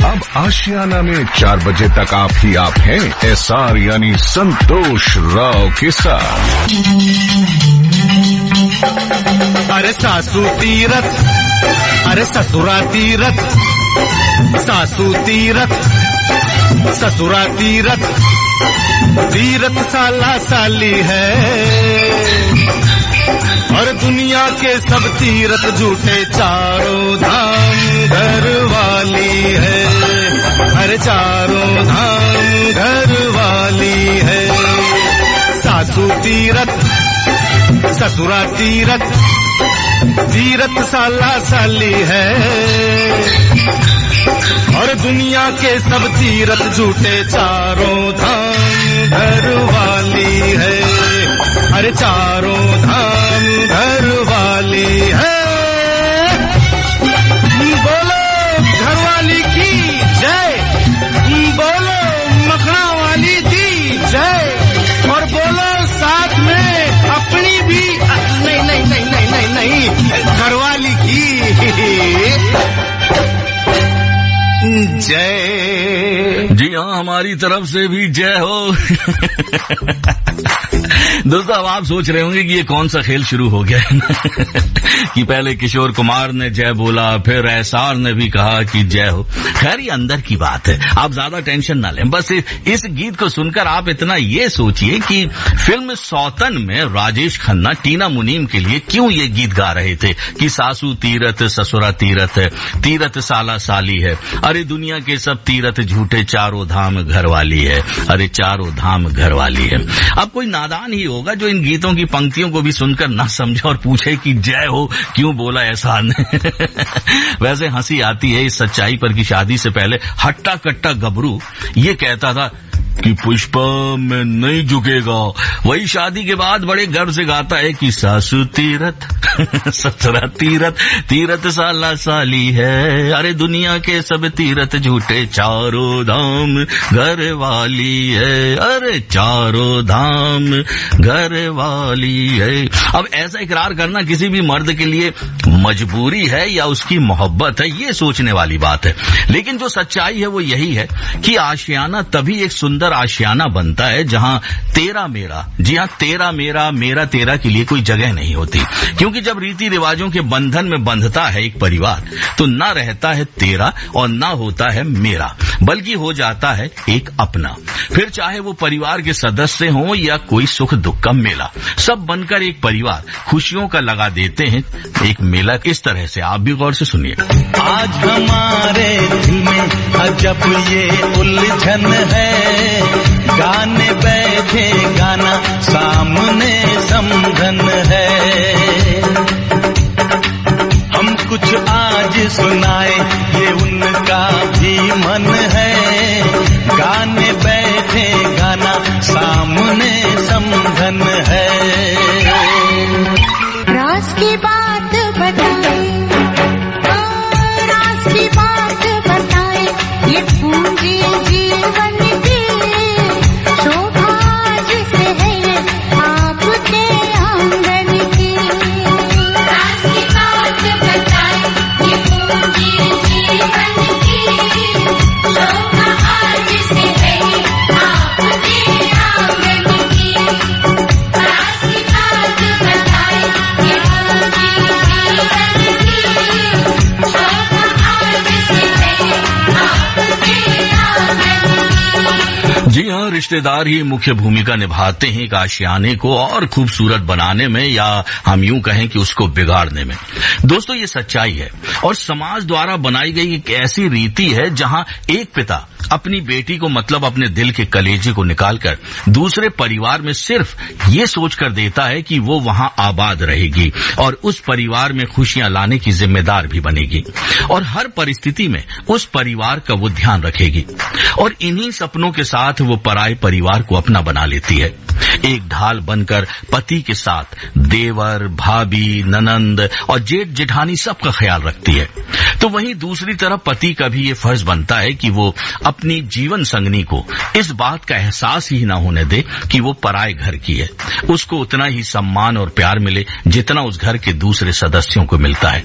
अब आशियाना में 4 बजे तक आप ही आप हैं SR यानी संतोष राव के साथ। अरे सासू तीरथ, अरे ससुरा तीरथ, सासू तीरथ, ससुरा तीरथ, तीरथ साला साली है और दुनिया के सब तीरथ झूठे, चारों धाम घर वाली है। हर चारों धाम घर वाली है। सासू तीरथ, ससुरा तीरथ, तीरथ साला साली है और दुनिया के सब तीरथ झूठे, चारों धाम घर वाली है। हर चारों धाम घर वाली है। बोलो घरवाली की जय, बोलो मखना वाली की जय और बोलो साथ में अपनी भी, नहीं नहीं नहीं नहीं नहीं नहीं, घरवाली की जय। जी हाँ, हमारी तरफ से भी जय हो। दोस्तों, अब आप सोच रहे होंगे कि ये कौन सा खेल शुरू हो गया है कि पहले किशोर कुमार ने जय बोला, फिर SR ने भी कहा कि जय हो। खैर, ये अंदर की बात है, आप ज्यादा टेंशन ना लें। बस इस गीत को सुनकर आप इतना ये सोचिए कि फिल्म सौतन में राजेश खन्ना टीना मुनीम के लिए क्यों ये गीत गा रहे थे कि सासू तीरथ, ससुरा तीरथ, तीरथ साला साली है, अरे दुनिया के सब तीरथ झूठे, चारों धाम घर वाली है, अरे चारों धाम घर वाली है। अब कोई नादान ही होगा जो इन गीतों की पंक्तियों को भी सुनकर ना समझे और पूछे कि जय हो क्यों बोला ऐसा ने। वैसे हंसी आती है इस सच्चाई पर कि शादी से पहले हट्टा कट्टा गबरू ये कहता था कि पुष्पा में नहीं झुकेगा, वही शादी के बाद बड़े गर्व से गाता है कि सासू तीरथ, ससुरा तीरथ, तीरथ साला साली है, अरे दुनिया के सब तीरथ झूठे, चारों धाम घर वाली है, अरे चारों धाम घर वाली है। अब ऐसा इकरार करना किसी भी मर्द के लिए मजबूरी है या उसकी मोहब्बत है, ये सोचने वाली बात है। लेकिन जो सच्चाई है वो यही है कि आशियाना तभी एक सुंदर आशियाना बनता है जहां तेरा मेरा, जी हां, तेरा मेरा, मेरा तेरा के लिए कोई जगह नहीं होती। क्योंकि जब रीति रिवाजों के बंधन में बंधता है एक परिवार तो ना रहता है तेरा और ना होता है मेरा, बल्कि हो जाता है एक अपना। फिर चाहे वो परिवार के सदस्य हों या कोई सुख दुख का मेला, सब बनकर एक परिवार खुशियों का लगा देते हैं एक मेला। इस तरह से आप भी गौर से सुनिए। आज हमारे दिल में अजब ये उलझन है, गाने बैठे गाना सामने समझन है, हम कुछ आज सुनाए ये उनका भी मन है, गाने बैठे गाना सामने समझन है। राज की बात बताए, राज की बात बताए, ये पूंजी जीवन की शोभा जिसे है आपके आंगन की। राज की बात बताए, ये पूंजी जीवन की शोभा जिसे है आपके आंगन की। राज की बात बताए, ये पूंजी जीवन की शोभा जिसे है आपके आंगन की। जी हाँ, रिश्तेदार ही मुख्य भूमिका निभाते हैं एक आशियाने को और खूबसूरत बनाने में, या हम यूं कहें कि उसको बिगाड़ने में। दोस्तों, ये सच्चाई है और समाज द्वारा बनाई गई एक ऐसी रीति है जहां एक पिता अपनी बेटी को, मतलब अपने दिल के कलेजे को निकालकर दूसरे परिवार में सिर्फ ये सोचकर देता है कि वो वहां आबाद रहेगी और उस परिवार में खुशियां लाने की जिम्मेदार भी बनेगी और हर परिस्थिति में उस परिवार का वो ध्यान रखेगी और इन्हीं सपनों के साथ वो पराये परिवार को अपना बना लेती है। एक ढाल बनकर पति के साथ देवर, भाभी, ननंद और जेठ जेठानी सबका ख्याल रखती है, तो वहीं दूसरी तरफ पति का भी ये फर्ज बनता है कि वो अपनी जीवन संगनी को इस बात का एहसास ही न होने दे कि वो पराए घर की है। उसको उतना ही सम्मान और प्यार मिले जितना उस घर के दूसरे सदस्यों को मिलता है।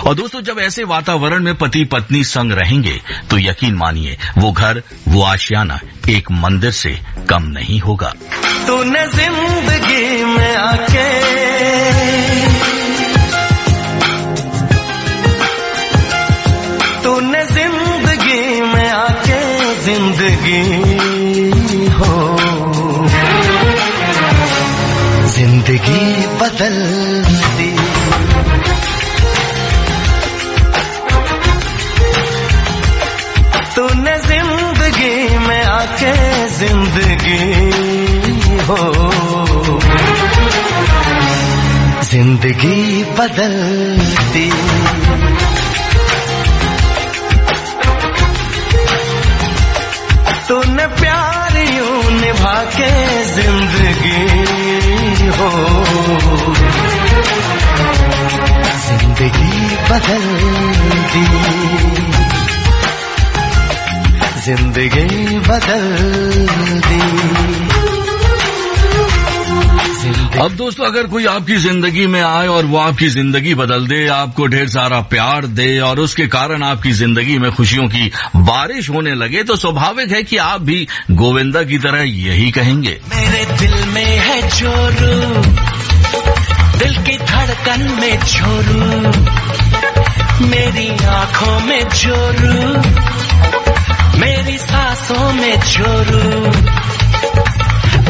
और दोस्तों, जब ऐसे वातावरण में पति पत्नी संग रहेंगे तो यकीन मानिए वो घर, वो आशियाना एक मंदिर से कम नहीं होगा। तूने जिंदगी में आके जिंदगी हो जिंदगी बदल दी। तूने जिंदगी में आके जिंदगी हो जिंदगी बदल दी। तूने प्यार यूं निभा के जिंदगी हो जिंदगी बदल दी। जिंदगी बदल दी। अब दोस्तों, अगर कोई आपकी जिंदगी में आए और वो आपकी जिंदगी बदल दे, आपको ढेर सारा प्यार दे और उसके कारण आपकी जिंदगी में खुशियों की बारिश होने लगे, तो स्वाभाविक है कि आप भी गोविंदा की तरह यही कहेंगे। मेरे दिल में है चोरू, दिल की धड़कन में चोरू, मेरी आंखों में चोरू, मेरी सांसों में चोरू।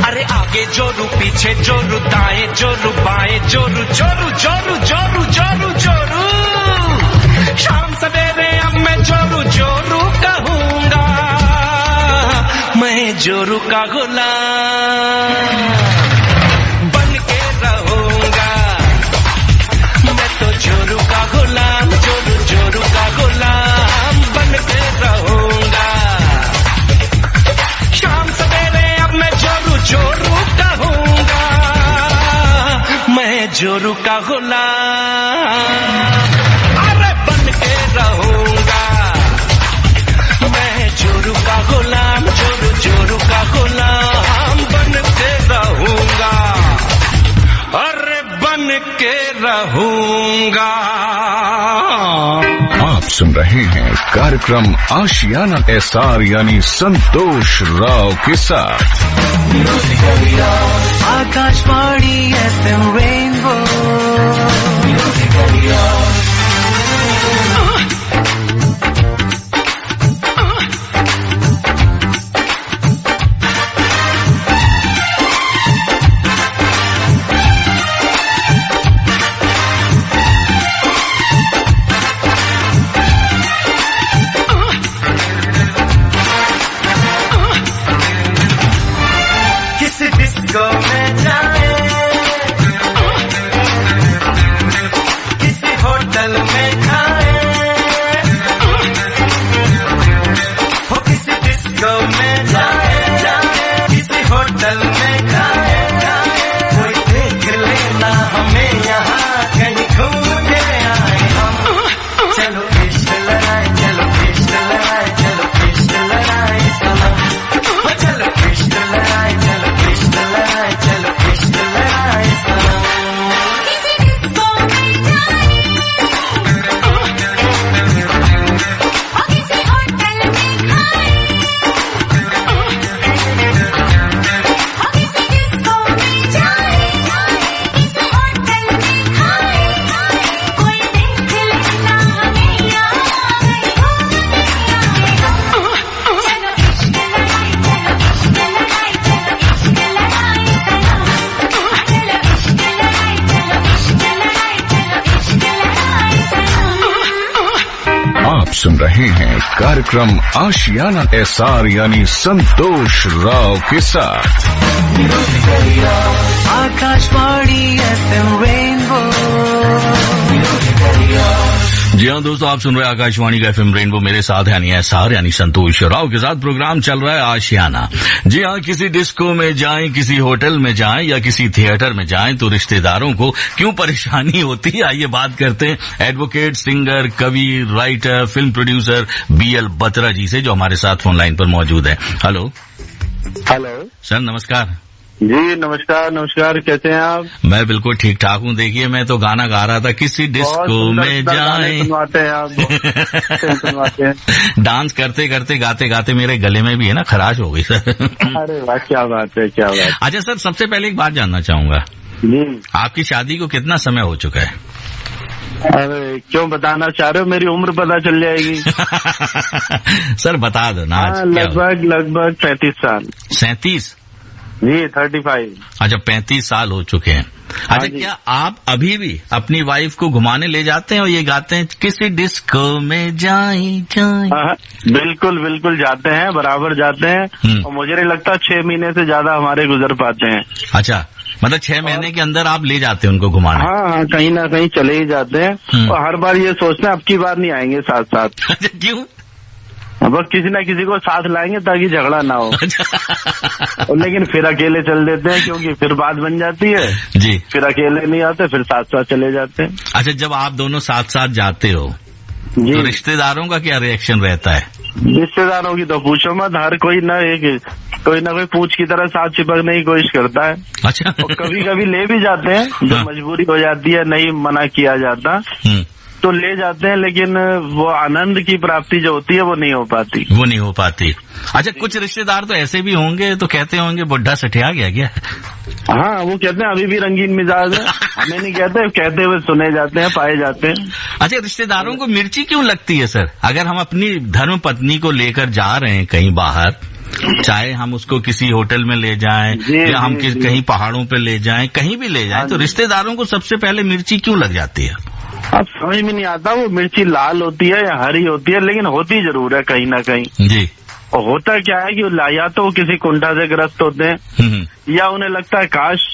अरे आगे जोरू, पीछे जोरू, दाएं जोरू, बाएं जोरू, जोरू जोरू जोरू जोरू जोरू। शाम सवेरे अब मैं जोरू जोरू कहूंगा, मैं जोरू का गुलाम बन के रहूंगा। मैं तो जोरू का गुलाम, जोरू जोरू का गुलाम बन के रहूंगा। शाम सवेरे अब मैं जोरू जोरू कहूंगा, मैं जोरू का गुलाम अरे बन के रहूंगा। मैं जोरू का गुलाम, जोरू जोरू का गुलाम बन के रहूंगा, अरे बन के रहूंगा। आप सुन रहे हैं कार्यक्रम आशियाना SR यानी संतोष राव के साथ। Akashvani FM rainbow. सुन रहे हैं कार्यक्रम आशियाना SR यानी संतोष राव के साथ। Akashvani FM rainbow. जी हाँ दोस्तों, आप सुन रहे हैं आकाशवाणी का FM रेनबो। मेरे साथ यानी एसआर यानी संतोष राव के साथ प्रोग्राम चल रहा है आशियाना। जी हाँ, किसी डिस्को में जाएं, किसी होटल में जाएं या किसी थिएटर में जाएं तो रिश्तेदारों को क्यों परेशानी होती है, आइए बात करते हैं एडवोकेट, सिंगर, कवि, writer, film producer BL Batra ji से, जो हमारे साथ फोन लाइन पर मौजूद है। हेलो सर, नमस्कार। जी नमस्कार। नमस्कार, कैसे हैं आप? मैं बिल्कुल ठीक ठाक हूँ। देखिए, मैं तो गाना गा रहा था, किसी डिस्को में जाएं। सुनवाते हैं आप, सुनवाते हैं। डांस करते करते गाते गाते मेरे गले में भी है ना खराश हो गई सर। अरे वाह, क्या बात है, क्या बात। अच्छा सर, सबसे पहले एक बात जानना चाहूंगा, जी आपकी शादी को कितना समय हो चुका है? अरे क्यों बताना चाह रहे हो? मेरी उम्र पता चल जाएगी। सर बता दो ना। लगभग 35 साल। 37? जी 35। अच्छा, 35 साल हो चुके हैं। अच्छा, क्या आप अभी भी अपनी वाइफ को घुमाने ले जाते हैं और ये गाते हैं किसी डिस्को में जाएं जाएं? बिल्कुल बिल्कुल जाते हैं, बराबर जाते हैं। और मुझे नहीं लगता 6 महीने से ज्यादा हमारे गुजर पाते हैं। अच्छा, मतलब 6 महीने के अंदर आप ले जाते हैं उनको घुमाने? हाँ, कहीं ना कहीं चले ही जाते हैं। और हर बार ये सोचते हैं अब की बार नहीं आएंगे साथ साथ। अच्छा, क्यों? अब किसी न किसी को साथ लाएंगे ताकि झगड़ा ना हो। और लेकिन फिर अकेले चल देते हैं, क्योंकि फिर बात बन जाती है। जी, फिर अकेले नहीं आते, फिर साथ साथ चले जाते हैं। अच्छा, जब आप दोनों साथ साथ जाते हो जी, तो रिश्तेदारों का क्या रिएक्शन रहता है? रिश्तेदारों की तो पूछो मत, हर कोई कोई ना कोई पूछ की तरह साथ चिपकने की कोशिश करता है। अच्छा। और कभी कभी ले भी जाते हैं, जो मजबूरी हो जाती है, नहीं मना किया जाता तो ले जाते हैं, लेकिन वो आनंद की प्राप्ति जो होती है वो नहीं हो पाती। अच्छा, कुछ रिश्तेदार तो ऐसे भी होंगे तो कहते होंगे बुढ़ा सठिया गया क्या? हाँ, वो कहते हैं अभी भी रंगीन मिजाज है। हमें नहीं कहते हुए सुने जाते हैं, पाए जाते हैं। अच्छा, रिश्तेदारों को मिर्ची क्यों लगती है सर? अगर हम अपनी धर्म पत्नी को लेकर जा रहे हैं कहीं बाहर, चाहे हम उसको किसी होटल में ले जाएं या हम कहीं पहाड़ों पे ले जाएं, कहीं भी ले जाएं, तो रिश्तेदारों को सबसे पहले मिर्ची क्यों लग जाती है? अब समझ में नहीं आता, वो मिर्ची लाल होती है या हरी होती है, लेकिन होती जरूर है कहीं ना कहीं। जी। और होता क्या है कि या तो वो किसी कुंठा से ग्रस्त होते हैं, या उन्हें लगता है काश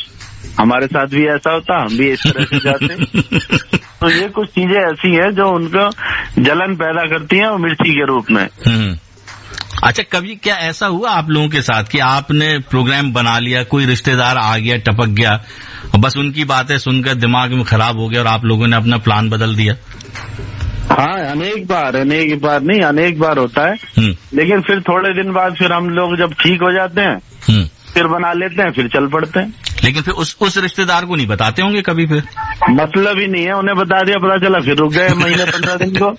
हमारे साथ भी ऐसा होता, हम भी इस तरह से जाते। तो ये कुछ चीजें ऐसी हैं जो उनको जलन पैदा करती हैं, और मिर्ची के रूप में। अच्छा, कभी क्या ऐसा हुआ आप लोगों के साथ कि आपने प्रोग्राम बना लिया, कोई रिश्तेदार आ गया, टपक गया, और बस उनकी बातें सुनकर दिमाग में खराब हो गया और आप लोगों ने अपना प्लान बदल दिया? हाँ, अनेक बार होता है। लेकिन फिर थोड़े दिन बाद फिर हम लोग जब ठीक हो जाते हैं, फिर बना लेते हैं, फिर चल पड़ते हैं। लेकिन फिर उस रिश्तेदार को नहीं बताते होंगे कभी? फिर मतलब ही नहीं है, उन्हें बता दिया, पता चला, फिर रुक गए महीने 15 दिन को।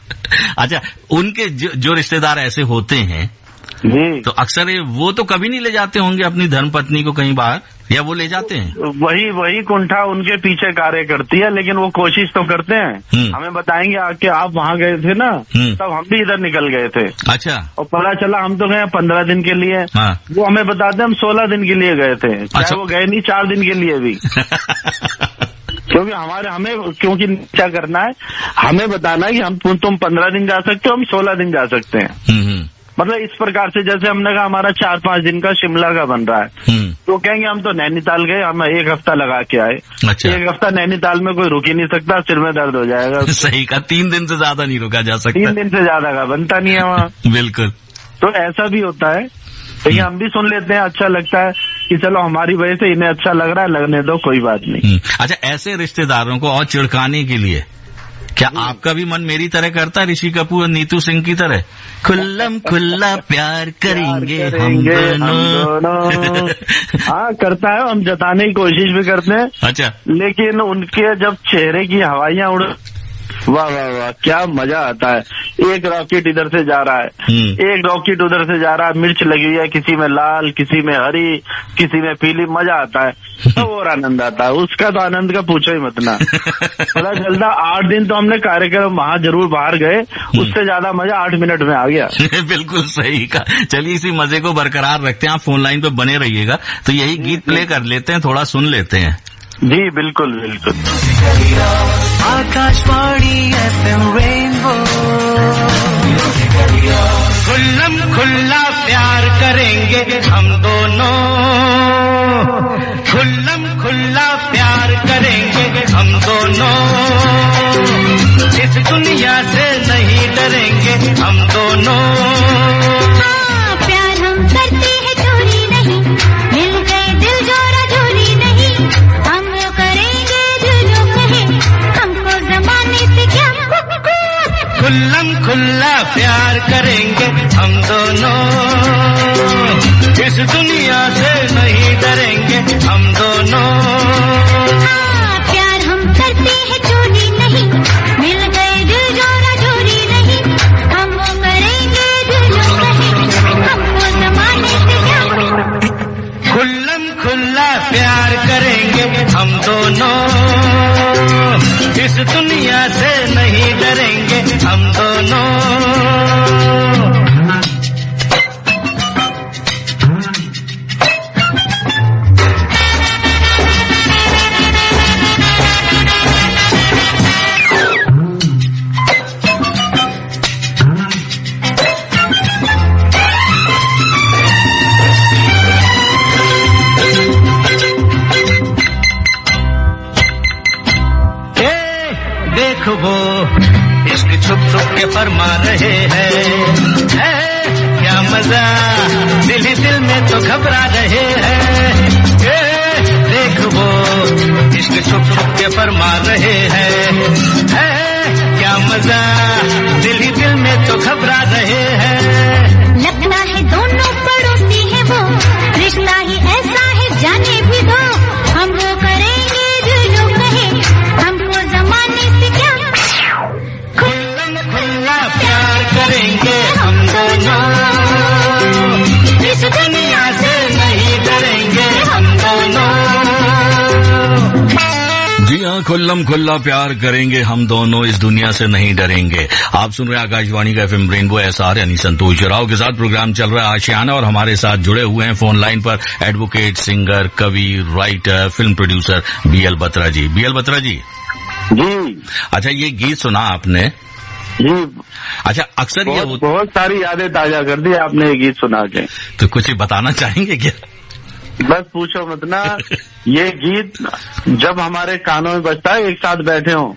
अच्छा, उनके जो रिश्तेदार ऐसे होते हैं जी, तो अक्सर वो तो कभी नहीं ले जाते होंगे अपनी धर्मपत्नी को कहीं बाहर, या वो ले जाते हैं? वही कुंठा उनके पीछे कार्य करती है, लेकिन वो कोशिश तो करते हैं। हमें बताएंगे आके आप वहाँ गए थे ना, तब हम भी इधर निकल गए थे। अच्छा। और पता चला हम तो गए 15 दिन के लिए। हाँ। वो हमें बताते हम 16 दिन के लिए गए थे। अच्छा। वो गए नहीं 4 दिन के लिए भी। क्योंकि क्योंकि क्या करना है, हमें बताना है कि तुम 15 दिन जा सकते हो, हम 16 दिन जा सकते हैं। मतलब इस प्रकार से, जैसे हमने कहा हमारा 4-5 दिन का शिमला का बन रहा है, तो कहेंगे हम तो नैनीताल गए, हम 1 हफ्ता लगा के आए। अच्छा। 1 हफ्ता नैनीताल में कोई रुक ही नहीं सकता, सिर में दर्द हो जाएगा। सही कहा, 3 दिन से ज्यादा नहीं रुका जा सकता। 3 दिन से ज्यादा का बनता नहीं है वहाँ। बिल्कुल। तो ऐसा भी होता है, लेकिन हम भी सुन लेते हैं, अच्छा लगता है कि चलो हमारी वजह से इन्हें अच्छा लग रहा है, लगने दो, कोई बात नहीं। अच्छा, ऐसे रिश्तेदारों को और चिढ़काने के लिए क्या आपका भी मन मेरी तरह करता है, ऋषि कपूर और नीतू सिंह की तरह, खुल्लम खुल्ला प्यार करेंगे हम दोनों? हाँ, करता है, हम जताने की कोशिश भी करते हैं। अच्छा। लेकिन उनके जब चेहरे की हवाइयाँ उड़, वाह वाह वाह, क्या मजा आता है। एक रॉकेट इधर से जा रहा है, एक रॉकेट उधर से जा रहा है, मिर्च लगी हुई है, किसी में लाल, किसी में हरी, किसी में पीली, मजा आता है। तो और आनंद आता है, उसका तो आनंद का पूछो ही मत ना। पता चलता 8 दिन तो हमने कार्यक्रम वहाँ जरूर बाहर गए, उससे ज्यादा मजा 8 मिनट में आ गया। बिल्कुल सही कहा। चलिए, इसी मजे को बरकरार रखते हैं, आप फोन लाइन पे बने रहिएगा। तो यही गीत प्ले कर लेते हैं, थोड़ा सुन लेते हैं। जी बिल्कुल बिल्कुल। आकाशवाणी FM रेनबो, खुल्लम खुल्ला प्यार करेंगे हम दोनों, खुल्लम खुल्ला प्यार करेंगे हम दोनों। इस दुनिया से नहीं डरेंगे हम दोनों। हाँ, प्यार हम करते हैं चोरी नहीं, मिल गए दिल जोरा जोरी नहीं, हम वो करेंगे जो जो कहे, हमको जमाने से क्या। खुल्लम खुल्ला प्यार करेंगे हम दोनों, इस दुनिया से नहीं डरेंगे हम दोनों। हाँ, प्यार हम करते हैं चोरी नहीं, मिल गए दिल जोरा जोरी नहीं, हम वो करेंगे जो जो कहे, हमको जमाने से क्या। खुल्लम खुल्ला प्यार करेंगे हम दोनों, इस दुनिया से नहीं डरेंगे हम दोनों। देखो वो इश्क छुप छुप के फरमा रहे हैं, क्या मजा दिल ही दिल में तो घबरा रहे हैं। देखो वो इश्क छुप छुप के फरमा रहे हैं, क्या मजा दिल ही दिल में तो घबरा रहे हैं। लगता है दोनों पड़ोसी है वो, रिश्ता ही ऐसा है जाने भी दो, हम वो करेंगे जो जो कहे, हमको जमाने से क्या। खुल्लम खुल्ला प्यार करेंगे हम दोनों, इस दुनिया से नहीं डरेंगे हम दोनों। जी हाँ, खुल्लम खुल्ला प्यार करेंगे हम दोनों, इस दुनिया से नहीं डरेंगे। आप सुन रहे हैं आकाशवाणी का FM रेनबो SR यानी संतोष राव के साथ प्रोग्राम चल रहा है आशियाना, और हमारे साथ जुड़े हुए हैं फोन लाइन पर एडवोकेट, सिंगर, कवि, writer, film producer BL Batra ji. BL Batra ji ji. अच्छा, ये गीत सुना आपने जी। अच्छा, अक्सर ये बहुत सारी यादें ताजा कर दी आपने ये गीत सुना के। तो कुछ बताना चाहेंगे क्या? बस पूछो मत ना। ये गीत जब हमारे कानों में बजता है, एक साथ बैठे हों,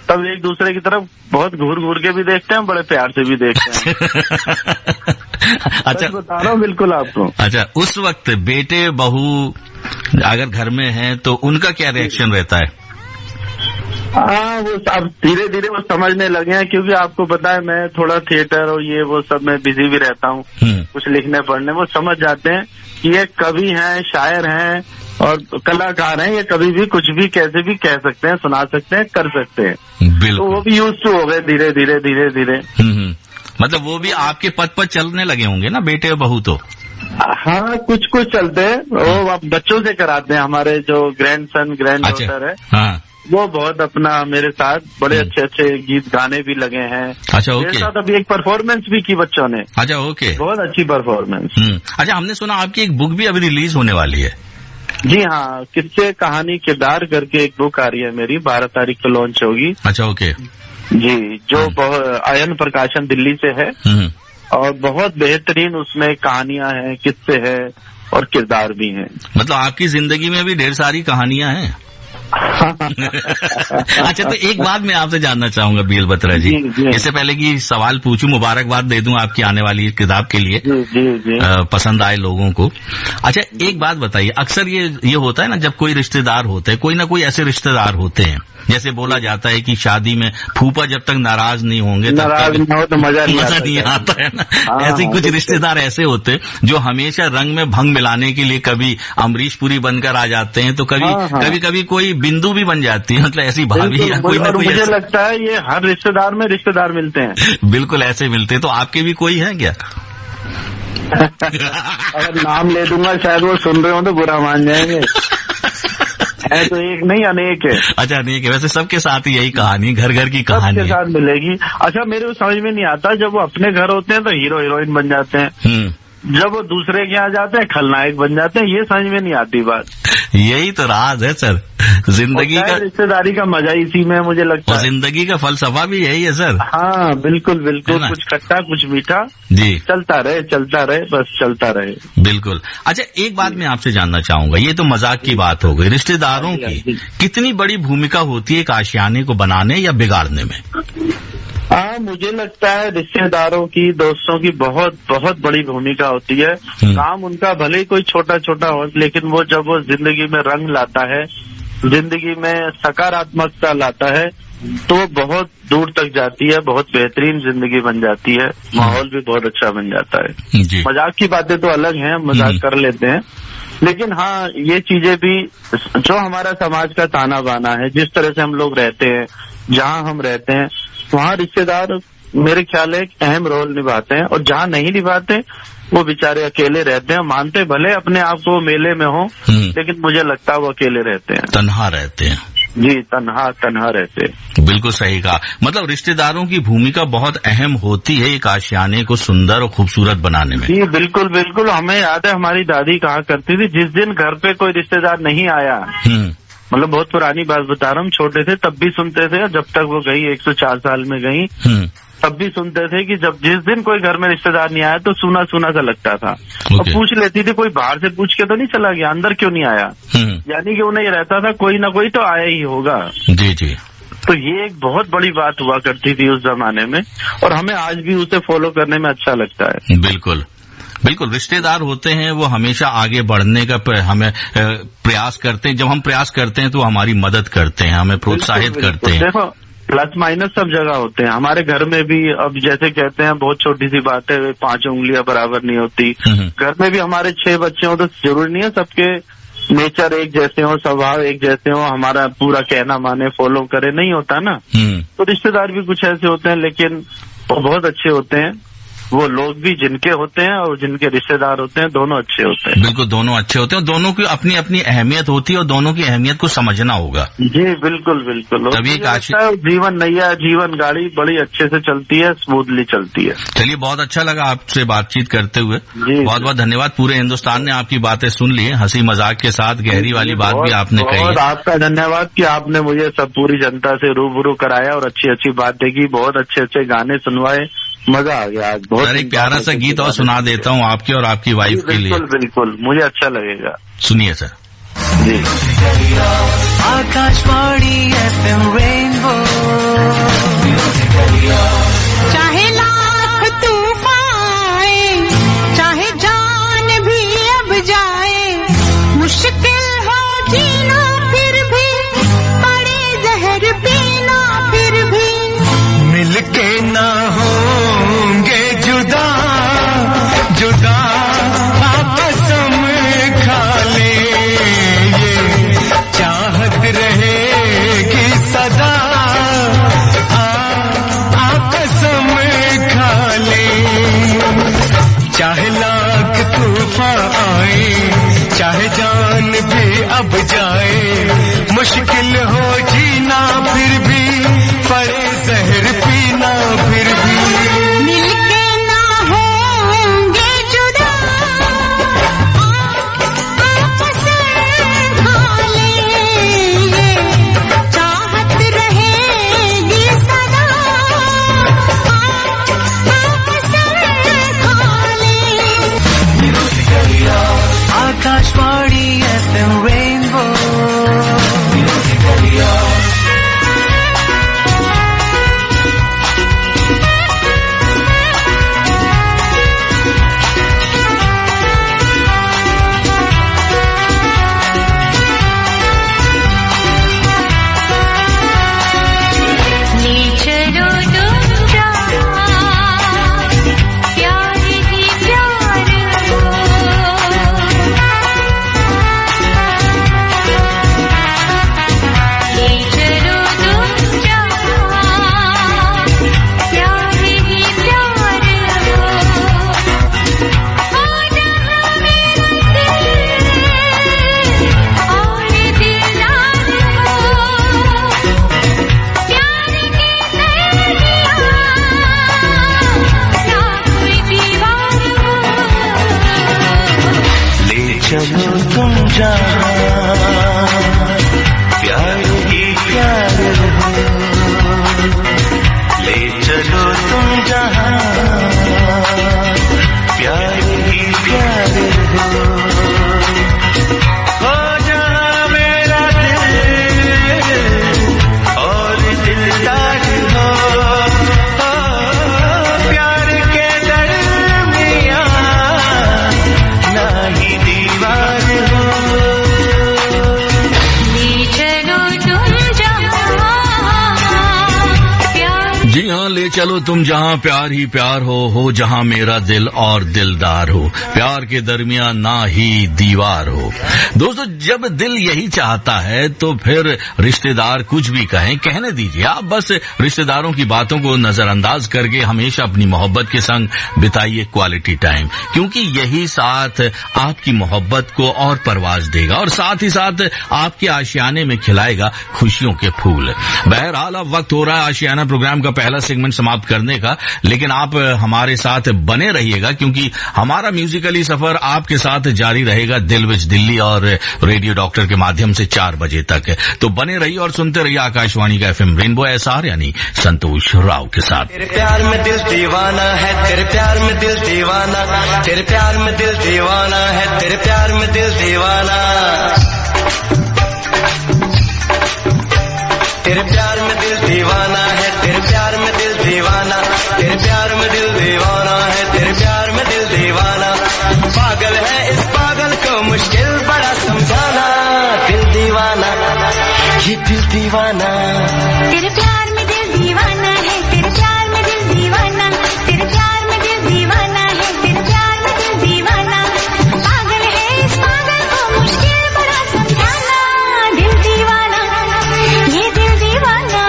तब एक दूसरे की तरफ बहुत घूर घूर के भी देखते हैं, बड़े प्यार से भी देखते हैं। अच्छा, बता रहा हूँ बिल्कुल आपको। अच्छा, उस वक्त बेटे बहू अगर घर में हैं तो उनका क्या रिएक्शन रहता है? हाँ, वो अब धीरे धीरे वो समझने लगे हैं, क्योंकि आपको पता है मैं थोड़ा थिएटर और ये वो सब में बिजी भी रहता हूँ, कुछ लिखने पढ़ने। वो समझ जाते हैं कि ये कवि हैं, शायर हैं और कलाकार हैं, ये कभी भी कुछ भी कैसे भी कह सकते हैं, सुना सकते हैं, कर सकते हैं। बिल्कुल। तो वो भी यूज टू हो गए धीरे धीरे धीरे धीरे। मतलब वो भी आपके पद पर चलने लगे होंगे ना, बेटे बहू तो? हाँ, कुछ कुछ चलते हैं। वो आप बच्चों से कराते हैं। हमारे जो ग्रैंडसन ग्रैंड डॉटर है, हाँ, वो बहुत अपना मेरे साथ बड़े अच्छे अच्छे गीत गाने भी लगे हैं। अच्छा, ओके। मेरे साथ अभी एक परफॉर्मेंस भी की बच्चों ने। अच्छा, ओके। बहुत अच्छी परफॉर्मेंस। अच्छा, हमने सुना आपकी एक बुक भी अभी रिलीज होने वाली है। जी हाँ, किस्से कहानी किरदार करके एक बुक आ रही है मेरी, 12 तारीख को लॉन्च होगी। अच्छा, ओके जी। जो आयन प्रकाशन दिल्ली से है, और बहुत बेहतरीन उसमें कहानियां हैं, किस्से हैं और किरदार भी हैं। मतलब आपकी जिंदगी में भी ढेर सारी कहानियां हैं। अच्छा, तो एक बात मैं आपसे जानना चाहूंगा BL बत्रा जी, इससे पहले कि सवाल पूछूं, मुबारकबाद दे दूं आपकी आने वाली किताब के लिए। जी। पसंद आए लोगों को। अच्छा, एक बात बताइए, अक्सर ये होता है ना, जब कोई रिश्तेदार होते हैं, कोई ना कोई ऐसे रिश्तेदार होते हैं, जैसे बोला जाता है कि शादी में फूफा जब तक नाराज नहीं होंगे नाराज नहीं हो तो मजा नहीं आता है ना। ऐसे कुछ रिश्तेदार ऐसे होते हैं जो हमेशा रंग में भंग मिलाने के लिए कभी अमरीश पुरी बनकर आ जाते हैं, तो कभी कोई बिंदु भी बन जाती है, मतलब ऐसी भाभी या कोई ना कोई। मुझे लगता है ये हर रिश्तेदार में रिश्तेदार मिलते हैं। बिल्कुल ऐसे मिलते हैं। तो आपके भी कोई है क्या? अगर नाम ले दूंगा शायद वो सुन रहे हो तो बुरा मान जाएंगे। है तो एक नहीं, अनेक है। अच्छा, अनेक है। वैसे सबके साथ ही यही कहानी, घर घर की कहानी सबके साथ मिलेगी। अच्छा, मेरे को समझ में नहीं आता, जब वो अपने घर होते हैं तो हीरो हीरोइन बन जाते हैं, जब वो दूसरे के यहाँ जाते हैं खलनायक बन जाते हैं। ये समझ में नहीं आती बात। यही तो राज है सर जिंदगी का, रिश्तेदारी का मजा इसी में मुझे लगता है। जिंदगी का फलसफा भी यही है सर। हाँ बिल्कुल बिल्कुल, कुछ खट्टा कुछ मीठा जी, चलता रहे बस चलता रहे। बिल्कुल। अच्छा एक बात मैं आपसे जानना चाहूंगा, ये तो मजाक की बात हो गई, रिश्तेदारों की कितनी बड़ी भूमिका होती है एक आशियाने को बनाने या बिगाड़ने में? हाँ मुझे लगता है रिश्तेदारों की, दोस्तों की बहुत बहुत बड़ी भूमिका होती है। काम उनका भले ही कोई छोटा छोटा हो, लेकिन वो जब वो जिंदगी में रंग लाता है, जिंदगी में सकारात्मकता लाता है, तो बहुत दूर तक जाती है, बहुत बेहतरीन जिंदगी बन जाती है, माहौल भी बहुत अच्छा बन जाता है। मजाक की बातें तो अलग हैं, मजाक कर लेते हैं, लेकिन हाँ ये चीजें भी जो हमारा समाज का ताना बाना है, जिस तरह से हम लोग रहते हैं, जहाँ हम रहते हैं, वहाँ रिश्तेदार मेरे ख्याल है एक अहम रोल निभाते हैं, और जहाँ नहीं निभाते वो बेचारे अकेले रहते हैं, मानते भले अपने आप को मेले में हो, लेकिन मुझे लगता है वो अकेले रहते हैं, तन्हा रहते हैं। जी तन्हा रहते हैं। बिल्कुल सही कहा, मतलब रिश्तेदारों की भूमिका बहुत अहम होती है एक आशियाने को सुंदर और खूबसूरत बनाने में। जी बिल्कुल बिल्कुल, हमें याद है हमारी दादी कहा करती थी, जिस दिन घर पे कोई रिश्तेदार नहीं आया, मतलब बहुत पुरानी बात बता रहा हूँ, छोटे थे तब भी सुनते थे, जब तक वो गई 104 साल में गई तब भी सुनते थे कि जब जिस दिन कोई घर में रिश्तेदार नहीं आया तो सुना सुना सा लगता था। और पूछ लेती थी, कोई बाहर से पूछ के तो नहीं चला गया, अंदर क्यों नहीं आया, यानी कि उन्हें रहता था कोई ना कोई तो आया ही होगा। जी जी, तो ये एक बहुत बड़ी बात हुआ करती थी उस जमाने में, और हमें आज भी उसे फॉलो करने में अच्छा लगता है। बिल्कुल बिल्कुल, रिश्तेदार होते हैं वो हमेशा आगे बढ़ने का हमें प्रयास करते हैं, जब हम प्रयास करते हैं तो हमारी मदद करते हैं, हमें प्रोत्साहित करते हैं। देखो प्लस माइनस सब जगह होते हैं, हमारे घर में भी अब जैसे कहते हैं बहुत छोटी सी बात है, 5 उंगलियां बराबर नहीं होती, घर में भी हमारे 6 बच्चे हो तो जरूरी नहीं है सबके नेचर एक जैसे हो, स्वभाव एक जैसे हो, हमारा पूरा कहना माने फॉलो करे, नहीं होता ना। तो रिश्तेदार भी कुछ ऐसे होते हैं, लेकिन वो बहुत अच्छे होते हैं, वो लोग भी जिनके होते हैं और जिनके रिश्तेदार होते हैं, दोनों अच्छे होते हैं। बिल्कुल दोनों अच्छे होते हैं, दोनों की अपनी अपनी अहमियत होती है और दोनों की अहमियत को समझना होगा। जी बिल्कुल बिल्कुल, तभी जीवन नैया जीवन गाड़ी बड़ी अच्छे से चलती है, स्मूथली चलती है। चलिए बहुत अच्छा लगा आपसे बातचीत करते हुए, बहुत बहुत धन्यवाद। पूरे हिंदुस्तान ने आपकी बातें सुन ली, हंसी मजाक के साथ गहरी वाली बात भी आपने कही। और आपका धन्यवाद कि आपने मुझे सब पूरी जनता से रूबरू कराया और अच्छी अच्छी बातें की, बहुत अच्छे अच्छे गाने सुनवाए, मजा आ गया आज। बहुत एक प्यारा सा गीत और सुना देता हूँ आपके और आपकी वाइफ के लिए। बिल्कुल बिल्कुल, मुझे अच्छा लगेगा, सुनिए सर। जी आकाशवाणी FM रेनबो, चाहे लाख तूफान आए, चाहे जान भी अब जाए, मुश्किल हो जीना फिर भी, पड़े जहर पीना फिर भी, मिलके ना होंगे जुदा जुदा, आपस में खा ले, ये चाहत रहेगी सदा, आपस में खा ले, चाहे लाख तूफान आए, चाहे जान भी अब जाए, मुश्किल हो जीना फिर भी, पड़े जहर पीना फिर भी, मिलके ना होंगे जुदा, आपस में खा लेंगे, चाहत रहेगी सदा, आपस में खा लेंगे। Akashvani FM rainbow. चलो तुम जहाँ प्यार ही प्यार हो, ले चलो तुम जहाँ प्यार ही प्यार हो जहाँ मेरा दिल और दिलदार हो, प्यार के दरमियाँ ना ही दीवार हो। जी हाँ, ले चलो तुम जहाँ प्यार ही प्यार हो जहाँ मेरा दिल और दिलदार हो, प्यार के दरमियान ना ही दीवार हो। दोस्तों, जब दिल यही चाहता है तो फिर रिश्तेदार कुछ भी कहें, कहने दीजिए। आप बस रिश्तेदारों की बातों को नजरअंदाज करके हमेशा अपनी मोहब्बत के संग बिताइए क्वालिटी टाइम, क्योंकि यही साथ आपकी मोहब्बत को और परवाज देगा और साथ ही साथ आपके आशियाने में खिलाएगा खुशियों के फूल। बहरहाल अब वक्त हो रहा है आशियाना प्रोग्राम का पहला सेगमेंट समाप्त करने का, लेकिन आप हमारे साथ बने रहिएगा क्योंकि हमारा म्यूजिकली सफर आपके साथ जारी रहेगा दिल विच दिल्ली और रेडियो डॉक्टर के माध्यम से 4 बजे तक। तो बने रहिए और सुनते रहिए आकाशवाणी का FM रेनबो SR यानी संतोष राव के साथ। तेरे प्यार में दिल दीवाना है, तेरे प्यार में दिल दीवाना, तेरे प्यार में दिल दीवाना है, तेरे प्यार में दिल दीवाना, तेरे प्यार में दिल दीवाना है, तेरे प्यार में दिल दीवाना, तेरे प्यार में दिल दीवाना है, तेरे प्यार में दिल दीवाना। पागल है इस पागल को मुश्किल बड़ा समझाना, दिल दीवाना ये दिल दीवाना। तेरे प्यार में दिल दीवाना है, तेरे प्यार में दिल दीवाना, तेरे प्यार में दिल दीवाना है, तेरे प्यार में दिल दीवाना। पागल है इस पागल को मुश्किल बड़ा समझाना, दिल दीवाना ये दिल दीवाना।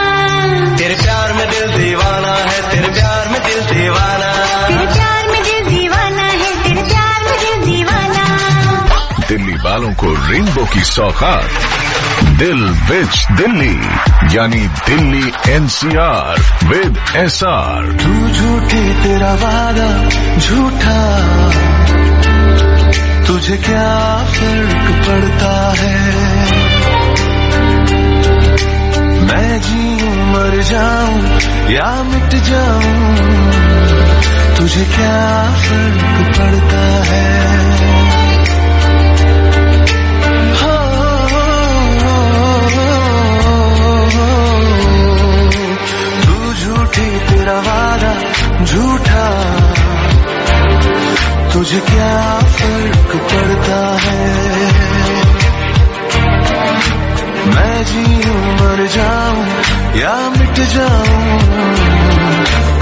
तेरे प्यार में दिल दीवाना है, तेरे प्यार में दिल दीवाना, तेरे प्यार में दिल दीवाना है, तेरे प्यार में दिल दीवाना। दिल्ली वालों को रेनबो की सौगात दिल विच दिल्ली यानी दिल्ली NCR विद SR। तू झूठी तेरा वादा झूठा, तुझे क्या फर्क पड़ता है, मैं जीऊं मर जाऊं या मिट जाऊं, तुझे क्या फर्क पड़ता है। तू झूठी तेरा वादा झूठा, तुझे क्या फर्क पड़ता है, मैं जीऊं मर जाऊं या मिट जाऊं,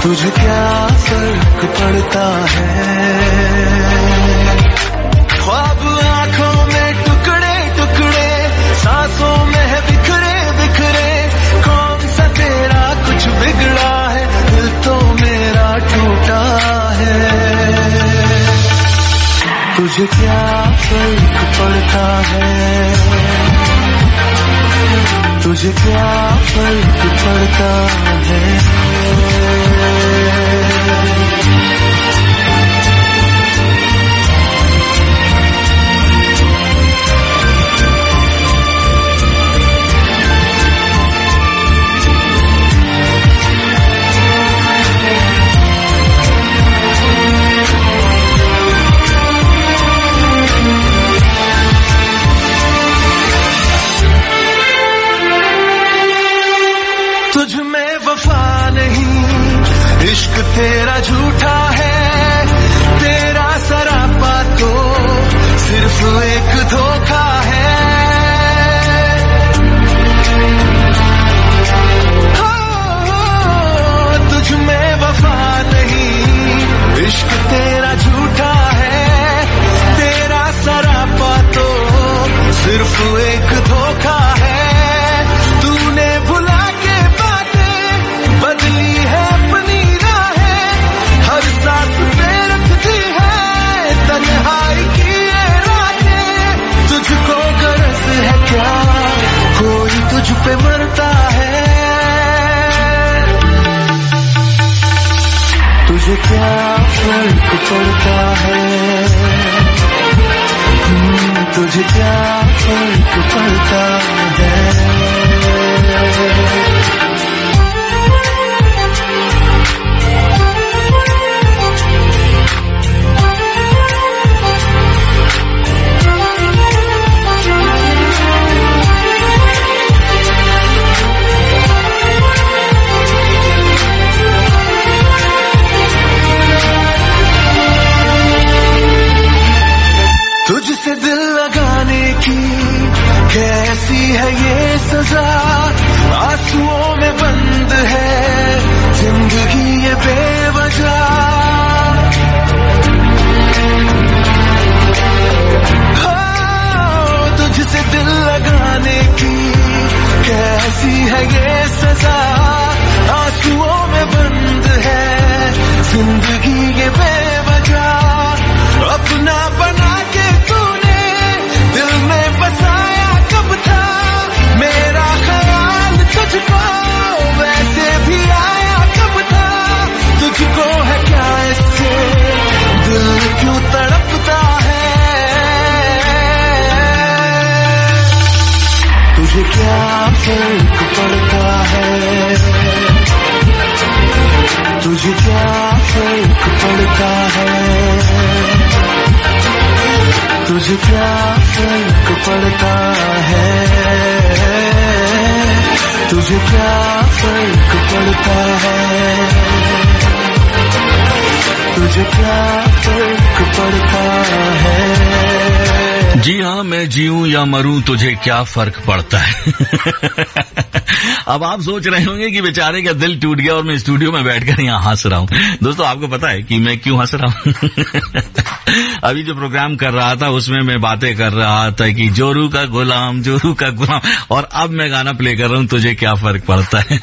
तुझे क्या फर्क पड़ता है। ख्वाब आंखों में टुकड़े टुकड़े, सांसों में है बिखरे बिखरे, कौन सा तेरा कुछ बिगड़ा है, दिल तो मेरा टूटा है, तुझे क्या फर्क पड़ता है, तुझे क्या फर्क पड़ता है। तुझ में वफा नहीं, इश्क तेरा झूठा है, तेरा सरापा तो सिर्फ एक धोखा है। तुझ में वफा नहीं, इश्क तेरा झूठा है, तेरा सरापा तो सिर्फ एक धोखा है। तूने भुला के बदली है अपनी राहें, हर सांस पे रखती है तन्हाई की ये रातें। तुझको गरज है क्या, कोई तुझ पे मरता है, तुझे क्या फर्क पड़ता है। तुझे क्या फर्क पड़ता है। तुझसे दिल लगाने की कैसी है ये सजा, आंसुओं में बंद है जिंदगी ये बेवजह। तुझसे दिल लगाने की कैसी है ये सजा, आंसुओं में बंद है जिंदगी ये बेवजह। अपना बना के तूने दिल में बसाया कब था, मेरा ख्याल तुझको वैसे भी आया कब था। तुझको है क्या इससे दिल क्यों तड़पता है, तुझे क्या फर्क पड़ता है, तुझे क्या फर्क पड़ता है, तुझे क्या फर्क पड़ता है, तुझे क्या फर्क पड़ता है, तुझे क्या फर्क पड़ता है। जी हाँ, मैं जीऊं या मरूं तुझे क्या फर्क पड़ता है। अब आप सोच रहे होंगे कि बेचारे का दिल टूट गया और मैं स्टूडियो में बैठकर यहाँ हंस रहा हूँ। दोस्तों, आपको पता है कि मैं क्यों हंस रहा हूँ? अभी जो प्रोग्राम कर रहा था उसमें मैं बातें कर रहा था कि जोरू का गुलाम, और अब मैं गाना प्ले कर रहा हूँ तुझे क्या फर्क पड़ता है।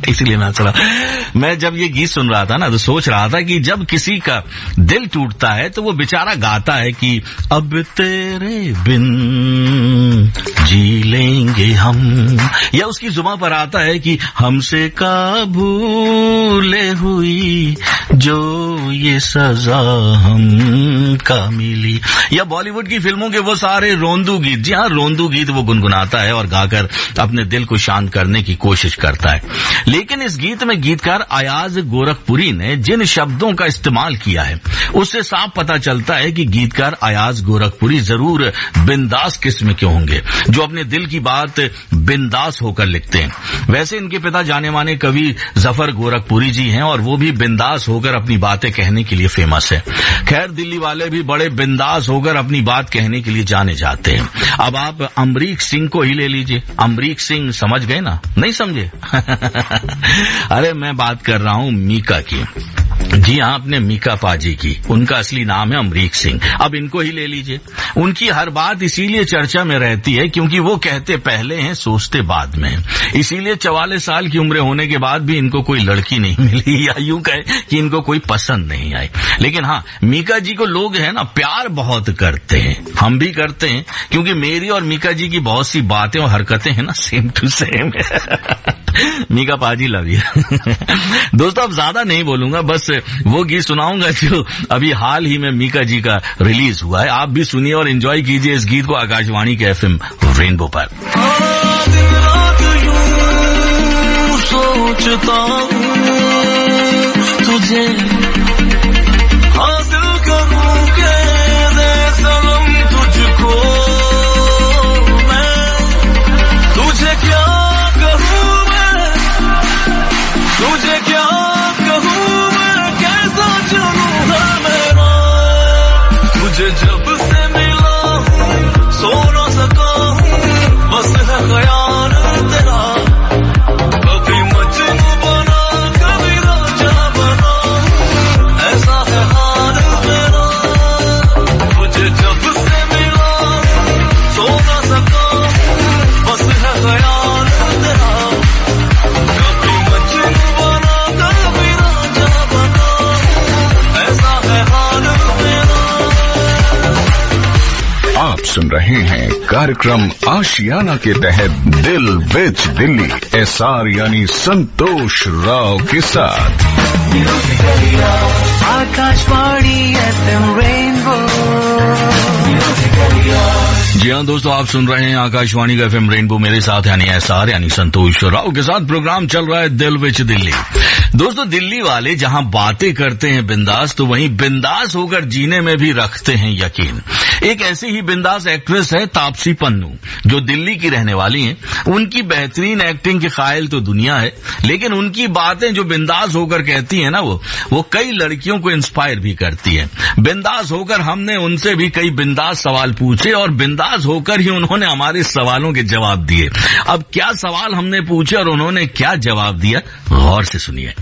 इसलिए मैं हंस रहा हूँ। मैं जब ये गीत सुन रहा था ना तो सोच रहा था कि जब किसी का दिल टूटता है तो वो बेचारा गाता है कि अब तेरे बिन जी लेंगे हम, या उसकी जुबान पर आता है कि हमसे का भूले हुई जो ये सजा हम का मिली, या बॉलीवुड की फिल्मों के वो सारे रोंदू गीत। जी हाँ, रोंदू गीत वो गुनगुनाता है और गाकर अपने दिल को शांत करने की कोशिश करता है। लेकिन इस गीत में गीतकार अयाज गोरखपुरी ने जिन शब्दों का इस्तेमाल किया है उससे साफ पता चलता है कि गीतकार अयाज गोरखपुरी जरूर बिंदास किस्म के होंगे, जो अपने दिल की बात बिंदास होकर लिखते हैं। वैसे इनके पिता जाने माने कवि जफर गोरखपुरी जी हैं और वो भी बिंदास होकर अपनी बातें कहने के लिए फेमस है। खैर, दिल्ली वाले भी बड़े बिंदास होकर अपनी बात कहने के लिए जाने जाते हैं। अब आप अमरीक सिंह को ही ले लीजिए। अमरीक सिंह समझ गए ना? नहीं समझे? अरे मैं बात कर रहा हूँ मीका की। जी हाँ, अपने मीका पाजी की। उनका असली नाम है अमरीक सिंह। अब इनको ही ले लीजिए। उनकी हर बात इसीलिए चर्चा में रहती है क्योंकि वो कहते पहले हैं सोचते बाद में। इसीलिए 44 साल की उम्र होने के बाद भी इनको कोई लड़की नहीं मिली, या यूं कहे कि इनको कोई पसंद नहीं आई। लेकिन हाँ, मीका जी को लोग है ना प्यार बहुत करते हैं। हम भी करते हैं क्योंकि मेरी और मीका जी की बहुत सी बातें और हरकतें हैं ना सेम टू सेम। मीका पाजी लव यू। दोस्तों, अब ज्यादा नहीं बोलूंगा, बस वो गीत सुनाऊंगा जो अभी हाल ही में मीका जी का रिलीज हुआ है। आप भी सुनिए और एंजॉय कीजिए इस गीत को आकाशवाणी के FM रेनबो पर। दिन रात यूं सोचता हूँ तुझे हासिल करूँ के दे सनम तुझको मैं, तुझे क्या कहूँ मैं, तुझे क्या कहूँ मैं, कैसा चलूँ है मेरा। तुझे जब से मिला हूँ सो न सका हूँ, बस है ख्याल तेरा। कभी मजनू बना कभी राजा बना, ऐसा है हाल मेरा। तुझे जब से मिला हूँ सो न सका हूँ, बस है ख्याल तेरा। कभी मजनू बना कभी राजा बना, ऐसा है हाल मेरा। आप सुन रहे हैं कार्यक्रम आशियाना के तहत दिल विच दिल्ली, SR यानी संतोष राव के साथ। Akashvani FM rainbow. हूं दोस्तों, आप सुन रहे हैं आकाशवाणी का FM रेनबो, मेरे साथ यानी एसआर यानी संतोष राव के साथ प्रोग्राम चल रहा है दिल विच दिल्ली। दोस्तों, दिल्ली वाले जहां बातें करते हैं बिंदास, तो वहीं बिंदास होकर जीने में भी रखते हैं यकीन। एक ऐसी ही बिंदास एक्ट्रेस है तापसी पन्नू, जो दिल्ली की रहने वाली हैं। उनकी बेहतरीन एक्टिंग के कायल तो दुनिया है, लेकिन उनकी बातें जो बिंदास होकर कहती है ना, वो कई लड़कियों को इंस्पायर भी करती है। बिंदास होकर हमने उनसे भी कई बिंदास सवाल पूछे और बिंदास होकर ही उन्होंने हमारे सवालों के जवाब दिए। अब क्या सवाल हमने पूछे और उन्होंने क्या जवाब दिया, गौर से सुनिए।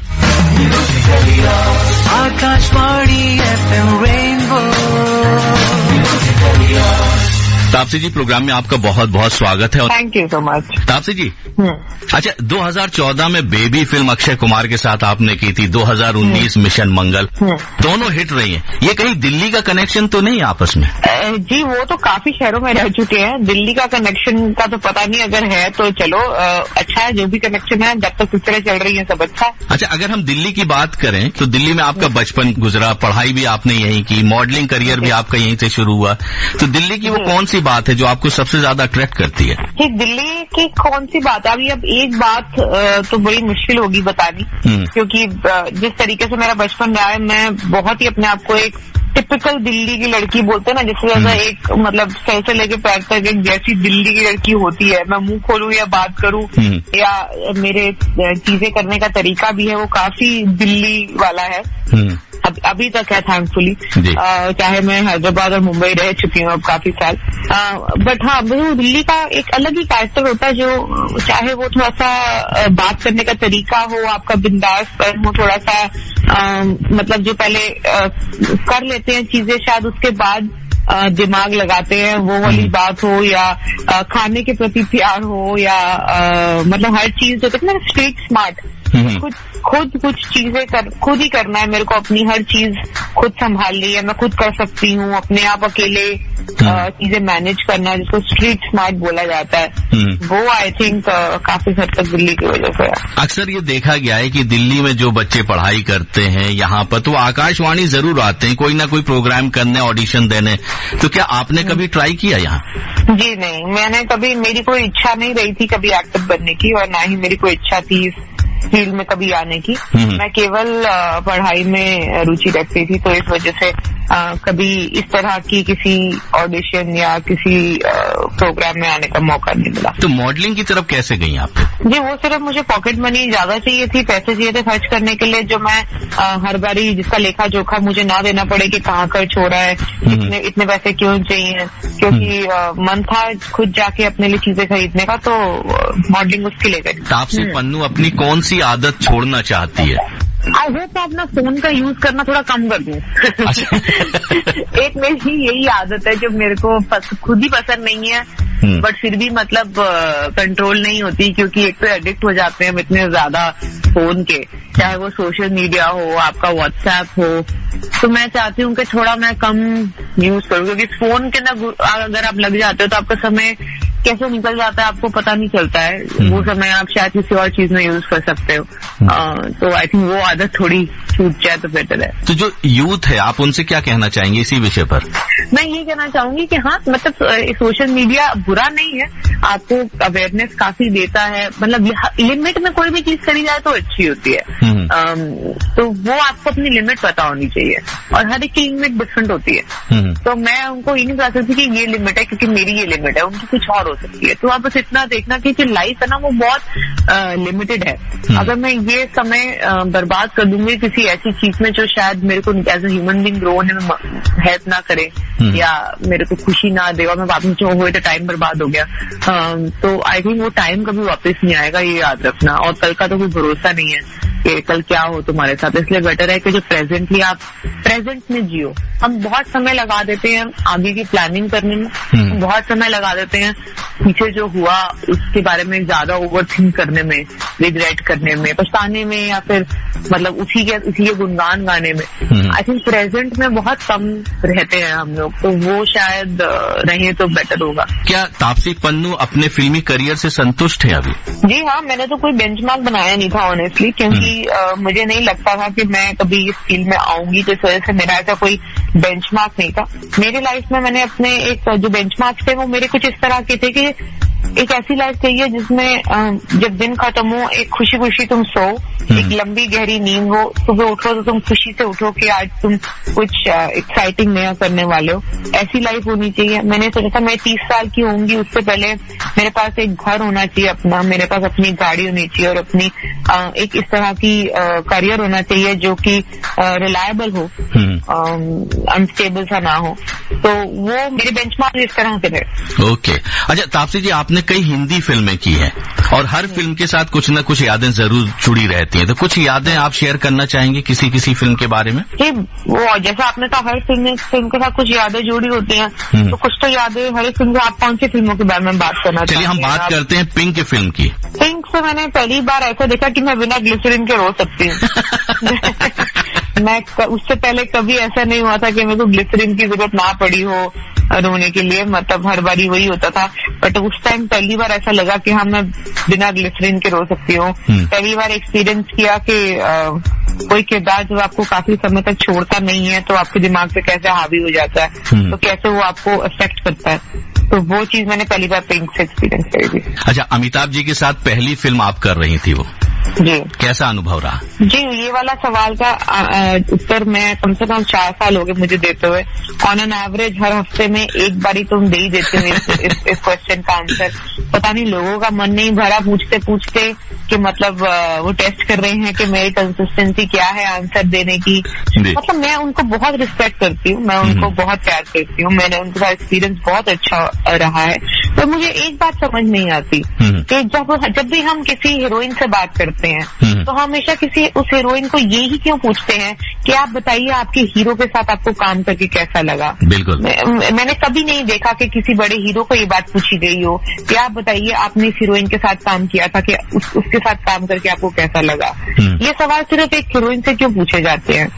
Akashvani FM rainbow. Tapasi ji, program में आपका बहुत बहुत स्वागत है। Thank you so much. Tapasi ji, अच्छा, 2014 में बेबी फिल्म अक्षय कुमार के साथ आपने की थी, 2019 मिशन मंगल, दोनों हिट रही हैं। ये कहीं दिल्ली का कनेक्शन तो नहीं आपस में? जी, वो तो काफी शहरों में रह चुके हैं, दिल्ली का कनेक्शन का तो पता नहीं, अगर है तो चलो अच्छा है, जो भी कनेक्शन है, जब तक पिक्चरें चल रही है सब अच्छा। अच्छा, अगर हम दिल्ली की बात करें तो दिल्ली में आपका बचपन गुजरा, पढ़ाई भी आपने यहीं की, मॉडलिंग करियर भी आपका यहीं से शुरू हुआ, तो दिल्ली की वो कौन सी बात है जो आपको सबसे ज्यादा अट्रैक्ट करती है? दिल्ली की कौन सी बात है? अभी अब एक बात तो बड़ी मुश्किल होगी बतानी, क्योंकि जिस तरीके से मेरा बचपन रहा है, मैं बहुत ही अपने आप को एक टिपिकल दिल्ली की लड़की बोलते हैं ना, जिससे ज्यादा एक मतलब सर से लेके पैर तक एक जैसी दिल्ली की लड़की होती है, मैं मुंह खोलूं या बात करूं या मेरे चीजें करने का तरीका भी है, वो काफी दिल्ली वाला है। अभी तक है थैंकफुली, चाहे मैं हैदराबाद और मुंबई रह चुकी हूँ अब काफी साल, बट हाँ, वो दिल्ली का एक अलग ही कैरेक्टर होता है, जो चाहे वो थोड़ा सा बात करने का तरीका हो, आपका बिंदासपन हो, थोड़ा सा मतलब जो पहले कर लेते हैं चीजें, शायद उसके बाद दिमाग लगाते हैं, वो वाली बात हो, या खाने के प्रति प्यार हो, या मतलब हर चीज जो कहते हैं ना स्ट्रीट स्मार्ट, खुद कुछ चीजें खुद ही करना है, मेरे को अपनी हर चीज खुद संभालनी है, मैं खुद कर सकती हूँ, अपने आप अकेले चीजें मैनेज करना है, जिसको स्ट्रीट स्मार्ट बोला जाता है, वो आई थिंक काफी हद तक दिल्ली की वजह से है। अक्सर ये देखा गया है कि दिल्ली में जो बच्चे पढ़ाई करते हैं यहाँ पर, तो आकाशवाणी जरूर आते हैं कोई ना कोई प्रोग्राम करने, ऑडिशन देने, तो क्या आपने कभी ट्राई किया यहाँ? जी नहीं, मैंने कभी, मेरी कोई इच्छा नहीं रही थी कभी एक्टर बनने की, और ना ही मेरी कोई इच्छा थी इस फील्ड में कभी आने की। मैं केवल पढ़ाई में रुचि रखती थी, तो इस वजह से कभी इस तरह की किसी ऑडिशन या किसी प्रोग्राम में आने का मौका नहीं मिला। तो मॉडलिंग की तरफ कैसे गई आप? जी, वो सिर्फ मुझे पॉकेट मनी ज्यादा चाहिए थी, पैसे चाहिए थे खर्च करने के लिए, जो मैं हर बारी जिसका लेखा जोखा मुझे ना देना पड़े कि कहाँ खर्च हो रहा है, इतने पैसे क्यों चाहिए, क्योंकि मन था खुद जाके अपने लिए चीजें खरीदने का, तो मॉडलिंग उसके लिए करी। तापसी पन्नू अपनी कौन सी आदत छोड़ना चाहती है? आई होप तो अपना फोन का यूज करना थोड़ा कम कर दूं। एक मेरी यही आदत है जो मेरे को खुद ही पसंद नहीं है, बट फिर भी मतलब कंट्रोल नहीं होती, क्योंकि एक तो एडिक्ट हो जाते हैं हम इतने ज्यादा फोन के, चाहे वो सोशल मीडिया हो, आपका व्हाट्सएप हो, तो मैं चाहती हूँ कि थोड़ा मैं कम यूज करूँ, क्योंकि फोन के ना अगर आप लग जाते हो तो आपका समय कैसे निकल जाता है आपको पता नहीं चलता है, वो समय आप शायद किसी और चीज में यूज कर सकते हो, तो आई थिंक वो आदत थोड़ी छूट जाए तो बेटर है। तो जो यूथ है, आप उनसे क्या कहना चाहेंगे इसी विषय पर? मैं ये कहना चाहूंगी कि हाँ, मतलब सोशल मीडिया बुरा नहीं है, आपको अवेयरनेस काफी देता है, मतलब लिमिट में कोई भी चीज करी जाए तो अच्छी होती है, तो वो आपको अपनी लिमिट पता होनी चाहिए, और हर एक की लिमिट डिफरेंट होती है, तो मैं उनको ये नहीं बता सकती कि ये लिमिट है क्योंकि मेरी ये लिमिट है, उनकी कुछ और हो सकती है, तो आप बस इतना देखना कि जो लाइफ है ना वो बहुत लिमिटेड है। अगर मैं ये समय बर्बाद कर दूंगी किसी ऐसी चीज में जो शायद मेरे को as a human being grow होने में हेल्प ना करे या मेरे को खुशी ना दे, और मैं बाद में जो हुए तो टाइम बर्बाद हो गया, तो आई थिंक वो टाइम कभी वापस नहीं आएगा, ये याद रखना, और कल का तो कोई भरोसा नहीं है कि कल क्या हो तुम्हारे साथ, इसलिए बेटर है कि जो प्रेजेंटली आप प्रेजेंट में जियो। हम बहुत समय लगा देते हैं आगे की प्लानिंग करने में, बहुत समय लगा देते हैं पीछे जो हुआ उसके बारे में ज्यादा ओवर थिंक करने में, रिग्रेट करने में, पछताने में, या फिर मतलब उसी के गुणगान गाने में। आई थिंक प्रेजेंट में बहुत कम रहते हैं हम लोग, तो वो शायद रहे तो बेटर होगा। क्या तापसी पन्नू अपने फिल्मी करियर से संतुष्ट है अभी? जी हाँ, मैंने तो कोई बेंचमार्क बनाया नहीं था ऑनेस्टली, क्योंकि मुझे नहीं लगता था कि मैं कभी इस फील्ड में आऊंगी, तो इस वजह से मेरा ऐसा कोई बेंचमार्क नहीं था। मेरी लाइफ में मैंने अपने एक जो बेंचमार्क थे वो मेरे कुछ इस तरह के थे कि एक ऐसी लाइफ चाहिए जिसमें जब दिन खत्म हो एक खुशी खुशी तुम सो, एक लंबी गहरी नींद हो, सुबह उठो तो तुम खुशी से उठो कि आज तुम कुछ एक्साइटिंग नया करने वाले हो। ऐसी लाइफ होनी चाहिए। मैंने सोचा था मैं 30 साल की होंगी उससे पहले मेरे पास एक घर होना चाहिए अपना, मेरे पास अपनी गाड़ी होनी चाहिए और अपनी एक इस तरह की करियर होना चाहिए जो कि रिलायबल हो, अनस्टेबल सा ना हो। तो वो मेरे बेंचमार्क इस तरह से थे। ओके। अच्छा तापसी जी, आपने कई हिंदी फिल्में की हैं और हर फिल्म के साथ कुछ न कुछ यादें जरूर जुड़ी रहती हैं, तो कुछ यादें आप शेयर करना चाहेंगे किसी फिल्म के बारे में? जी, वो जैसा आपने कहा हर फिल्म के साथ कुछ यादें जुड़ी होती हैं, तो कुछ तो यादें हर फिल्म से। आप कौन सी फिल्मों के बारे में बात करना चाहते हैं? चलिए हम बात करते हैं पिंक फिल्म की। पिंक से मैंने पहली बार ऐसा देखा कि मैं बिना ग्लिसरीन के रो सकती हूँ। मैं उससे पहले कभी ऐसा नहीं हुआ था कि मेरे को ग्लिसरीन की जरूरत ना पड़ी हो रोने के लिए, मतलब हर बारी वही होता था। बट उस टाइम पहली बार ऐसा लगा कि हाँ मैं बिना ग्लिसरीन के रो सकती हूँ। पहली बार एक्सपीरियंस किया कि कोई किरदार जब आपको काफी समय तक छोड़ता नहीं है तो आपके दिमाग पे कैसे हावी हो जाता है, तो कैसे वो आपको अफेक्ट करता है। तो वो चीज मैंने पहली बार पिंक से एक्सपीरियंस करी थी। अच्छा, अमिताभ जी के साथ पहली फिल्म आप कर रही थी वो, जी कैसा अनुभव रहा? जी, ये वाला सवाल का उत्तर मैं कम से कम 4 साल हो गए मुझे देते हुए। ऑन एन एवरेज हर हफ्ते में एक बारी तुम दे ही देते हो इस क्वेश्चन का आंसर। पता नहीं लोगों का मन नहीं भरा पूछते पूछते कि मतलब वो टेस्ट कर रहे हैं कि मेरी कंसिस्टेंसी क्या है आंसर देने की। मतलब मैं उनको बहुत रिस्पेक्ट करती हूँ, मैं उनको बहुत प्यार करती हूँ, मैंने उनके साथ एक्सपीरियंस बहुत अच्छा रहा है। तो मुझे एक बात समझ नहीं आती कि जब भी हम किसी हीरोइन से बात करते हैं तो हमेशा किसी उस हीरोइन को ये ही क्यों पूछते हैं कि आप बताइए आपके हीरो के साथ आपको काम करके कैसा लगा। बिल्कुल। मैंने कभी नहीं देखा कि किसी बड़े हीरो को ये बात पूछी गई हो कि आप बताइए आपने इस हीरोइन के साथ काम किया था कि उसके साथ काम करके आपको कैसा लगा। ये सवाल सिर्फ एक हीरोइन से क्यों पूछे जाते हैं?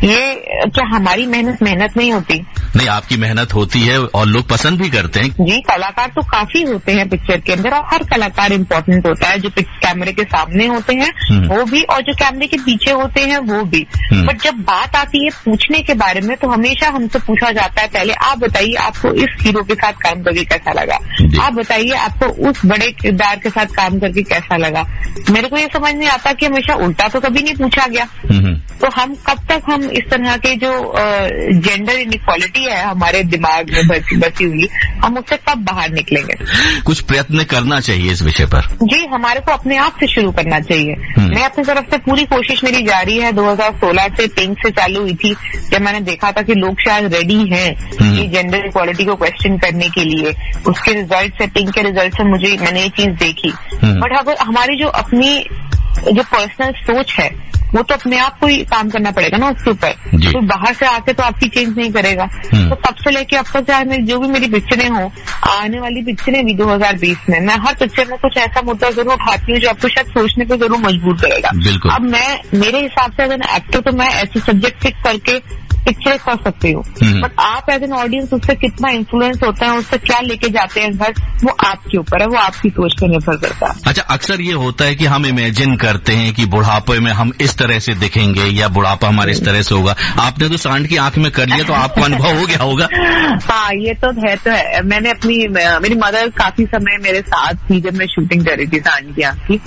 ये क्या हमारी मेहनत नहीं होती? नहीं, आपकी मेहनत होती है और लोग पसंद भी करते हैं। जी, कलाकार तो काफी होते हैं पिक्चर के अंदर और हर कलाकार इम्पोर्टेंट होता है। जो कैमरे के सामने होते हैं वो भी और जो कैमरे के पीछे होते हैं वो भी। बट जब बात आती है पूछने के बारे में तो हमेशा हमसे पूछा जाता है पहले आप बताइए आपको इस हीरो के साथ काम करके कैसा लगा, आप बताइए आपको उस बड़े किरदार के साथ काम करके कैसा लगा। मेरे को ये समझ नहीं आता कि हमेशा उल्टा तो कभी नहीं पूछा गया। तो हम कब तक हम इस तरह के जो जेंडर इनइक्वालिटी है हमारे दिमाग में बसी हुई, हम उससे कब बाहर निकलेंगे? कुछ प्रयत्न करना चाहिए इस विषय पर। जी, हमारे को अपने आप से शुरू करना चाहिए। मैं अपनी तरफ से पूरी कोशिश मेरी जारी है। 2016 से पिंक से चालू हुई थी जब मैंने देखा था कि लोग शायद रेडी हैं ये जेंडर इक्वालिटी को क्वेश्चन करने के लिए। उसके रिजल्ट से, पिंक के रिजल्ट से मैंने ये चीज देखी। बट अगर हमारी जो अपनी जो पर्सनल सोच है वो तो अपने आप को ही काम करना पड़ेगा ना उसके ऊपर। तो बाहर से आके तो आपकी चेंज नहीं करेगा। तो तब से लेके अब तक चाहे जो भी मेरी पिक्चरें हों, आने वाली पिक्चरें भी 2020 में, मैं हर पिक्चर में कुछ ऐसा मुद्दा जरूर उठाती हूँ जो आपको शायद सोचने पे जरूर मजबूर करेगा। अब मेरे हिसाब से एज एन एक्टर तो मैं ऐसे सब्जेक्ट पिक करके पिक्चर कर सकती हूँ, बट आप एज एन ऑडियंस उससे कितना इन्फ्लुएंस होता है, उससे क्या लेके जाते हैं घर, वो आपके ऊपर है, वो आपकी सोच पर निर्भर करता है। अच्छा, अक्सर ये होता है कि हम इमेजिन करते हैं कि बुढ़ापे में हम इस तरह से दिखेंगे या बुढ़ापा हमारे इस तरह से होगा। आपने तो सांड की आंख में कर लिया तो आपको अनुभव हो गया होगा। हाँ, ये तो है। मैंने मेरी मदर काफी समय मेरे साथ थी जब मैं शूटिंग कर रही थी सांड की आंख की।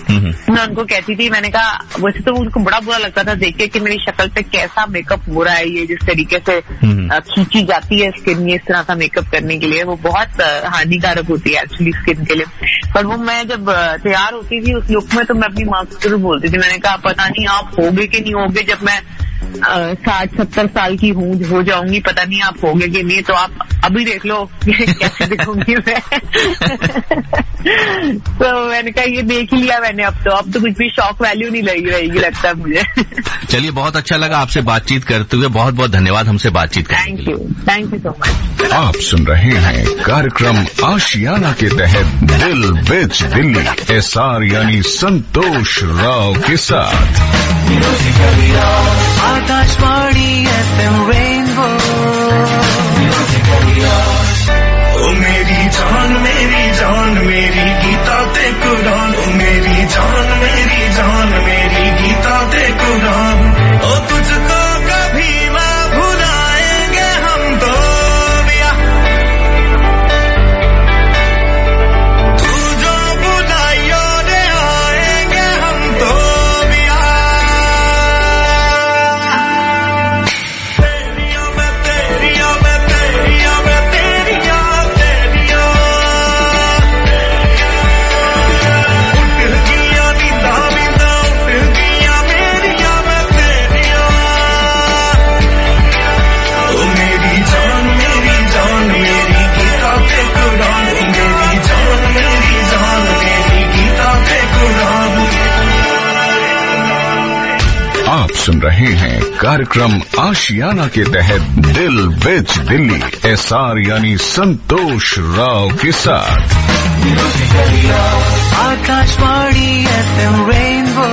मैं उनको कहती थी, मैंने कहा वैसे तो उनको बड़ा बुरा लगता था देख के कि मेरी शक्ल पे कैसा मेकअप हो रहा है, ये जिस तरीके से खींची जाती है स्किन इस तरह का मेकअप करने के लिए, वो बहुत हानिकारक होती है एक्चुअली स्किन के लिए। पर वो मैं जब तैयार होती थी उस लुक में तो मैं अपनी माँ को जरूर बोलती थी, मैंने कहा पता नहीं आप होगे कि नहीं होगे, जब मैं 60-70 साल की हो जाऊंगी पता नहीं आप होगे कि नहीं, तो आप अभी देख लो कैसे दिखूंगी मैं। तो मैंने कहा ये देख ही लिया मैंने, अब तो कुछ भी शॉक वैल्यू नहीं रहेगी लगता है मुझे। चलिए, बहुत अच्छा लगा आपसे बातचीत करते हुए, बहुत बहुत धन्यवाद हमसे बातचीत करने के लिए। Thank you so much. आप सुन रहे हैं कार्यक्रम आशियाना के तहत दिल विच दिल्ली, SR यानी संतोष राव के साथ। Akashvani FM rainbow. ओ मेरी जान मेरी गीता ते कुरान, ओ मेरी जान मेरी गीता ते कुरान, ओ तुझको कभी ना भुलाएंगे सुन रहे हैं कार्यक्रम आशियाना के तहत दिल विच दिल्ली, एसआर यानी संतोष राव के साथ। Akashvani FM rainbow.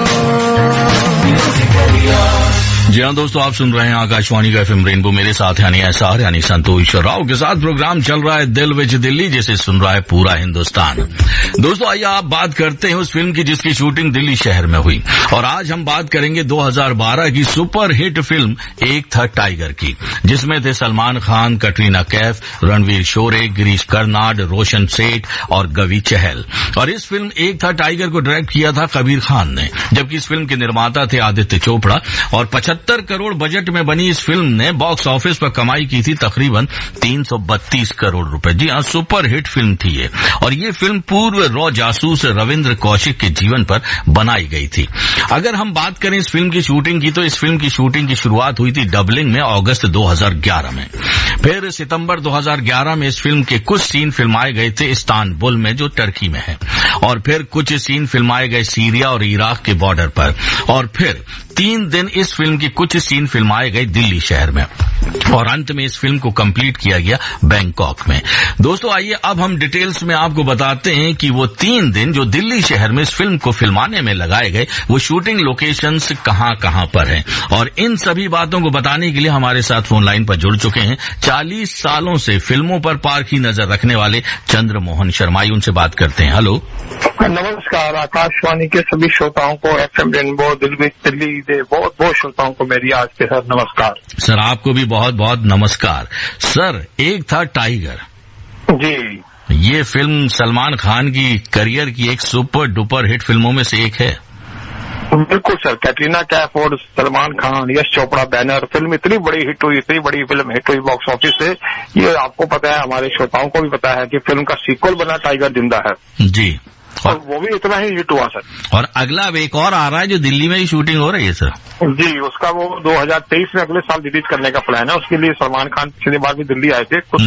जी हाँ दोस्तों, आप सुन रहे हैं आकाशवाणी का FM रेनबो, मेरे साथ यानी एसआर यानी संतोष राव के साथ। प्रोग्राम चल रहा है दिल विच दिल्ली, जिसे सुन रहा है पूरा हिंदुस्तान। दोस्तों आइए आप बात करते हैं उस फिल्म की जिसकी शूटिंग दिल्ली शहर में हुई, और आज हम बात करेंगे 2012 की सुपर हिट फिल्म एक था टाइगर की, जिसमें थे सलमान खान, कटरीना कैफ, रणवीर शोरे, गिरीश कर्नाड, रोशन सेठ और गवी चहल। और इस फिल्म एक था टाइगर को डायरेक्ट किया था कबीर खान ने, जबकि इस फिल्म के निर्माता थे आदित्य चोपड़ा। और 75 करोड़ बजट में बनी इस फिल्म ने बॉक्स ऑफिस पर कमाई की थी तकरीबन 332 करोड़ रुपए। जी हाँ, सुपर हिट फिल्म थी ये। और ये फिल्म पूर्व रॉ जासूस रविंद्र कौशिक के जीवन पर बनाई गई थी। अगर हम बात करें इस फिल्म की शूटिंग की, तो इस फिल्म की शूटिंग की शुरुआत हुई थी डबलिंग में अगस्त 2011 में। फिर सितंबर 2011 में इस फिल्म के कुछ सीन फिल्माए गए थे इस्तानबुल में, जो टर्की में है। और फिर कुछ सीन फिल्माए गए सीरिया और इराक के बॉर्डर पर। और फिर 3 दिन इस फिल्म की कुछ सीन फिल्माए गए दिल्ली शहर में। और अंत में इस फिल्म को कंप्लीट किया गया बैंकॉक में। दोस्तों आइए अब हम डिटेल्स में आपको बताते हैं कि वो 3 दिन जो दिल्ली शहर में इस फिल्म को फिल्माने में लगाए गए, वो शूटिंग लोकेशंस कहां पर हैं। और इन सभी बातों को बताने के लिए हमारे साथ फोन लाइन पर जुड़ चुके हैं 40 सालों से फिल्मों पर पारखी नजर रखने वाले चंद्रमोहन शर्मा। उनसे बात करते हैं। हेलो, नमस्कार। आकाशवाणी के सभी श्रोताओं को, FM रेनबो दिल विच दिल्ली के बहुत बहुत श्रोताओं को मेरी आज के साथ नमस्कार। सर आपको भी बहुत बहुत नमस्कार। सर एक था टाइगर जी, ये फिल्म सलमान खान की करियर की एक सुपर डुपर हिट फिल्मों में से एक है। बिल्कुल सर, कैटरीना कैफ और सलमान खान, यश चोपड़ा बैनर फिल्म इतनी बड़ी हिट हुई, इतनी बड़ी फिल्म हिट हुई बॉक्स ऑफिस से। ये आपको पता है, हमारे श्रोताओं को भी पता है कि फिल्म का सीक्वल बना टाइगर जिंदा है जी, और वो भी इतना ही हिट हुआ सर। और अगला अब एक और आ रहा है जो दिल्ली में ही शूटिंग हो रही है सर। जी, उसका वो 2023 में अगले साल रिलीज करने का प्लान है। उसके लिए सलमान खान पिछली बार भी दिल्ली आए थे, कुछ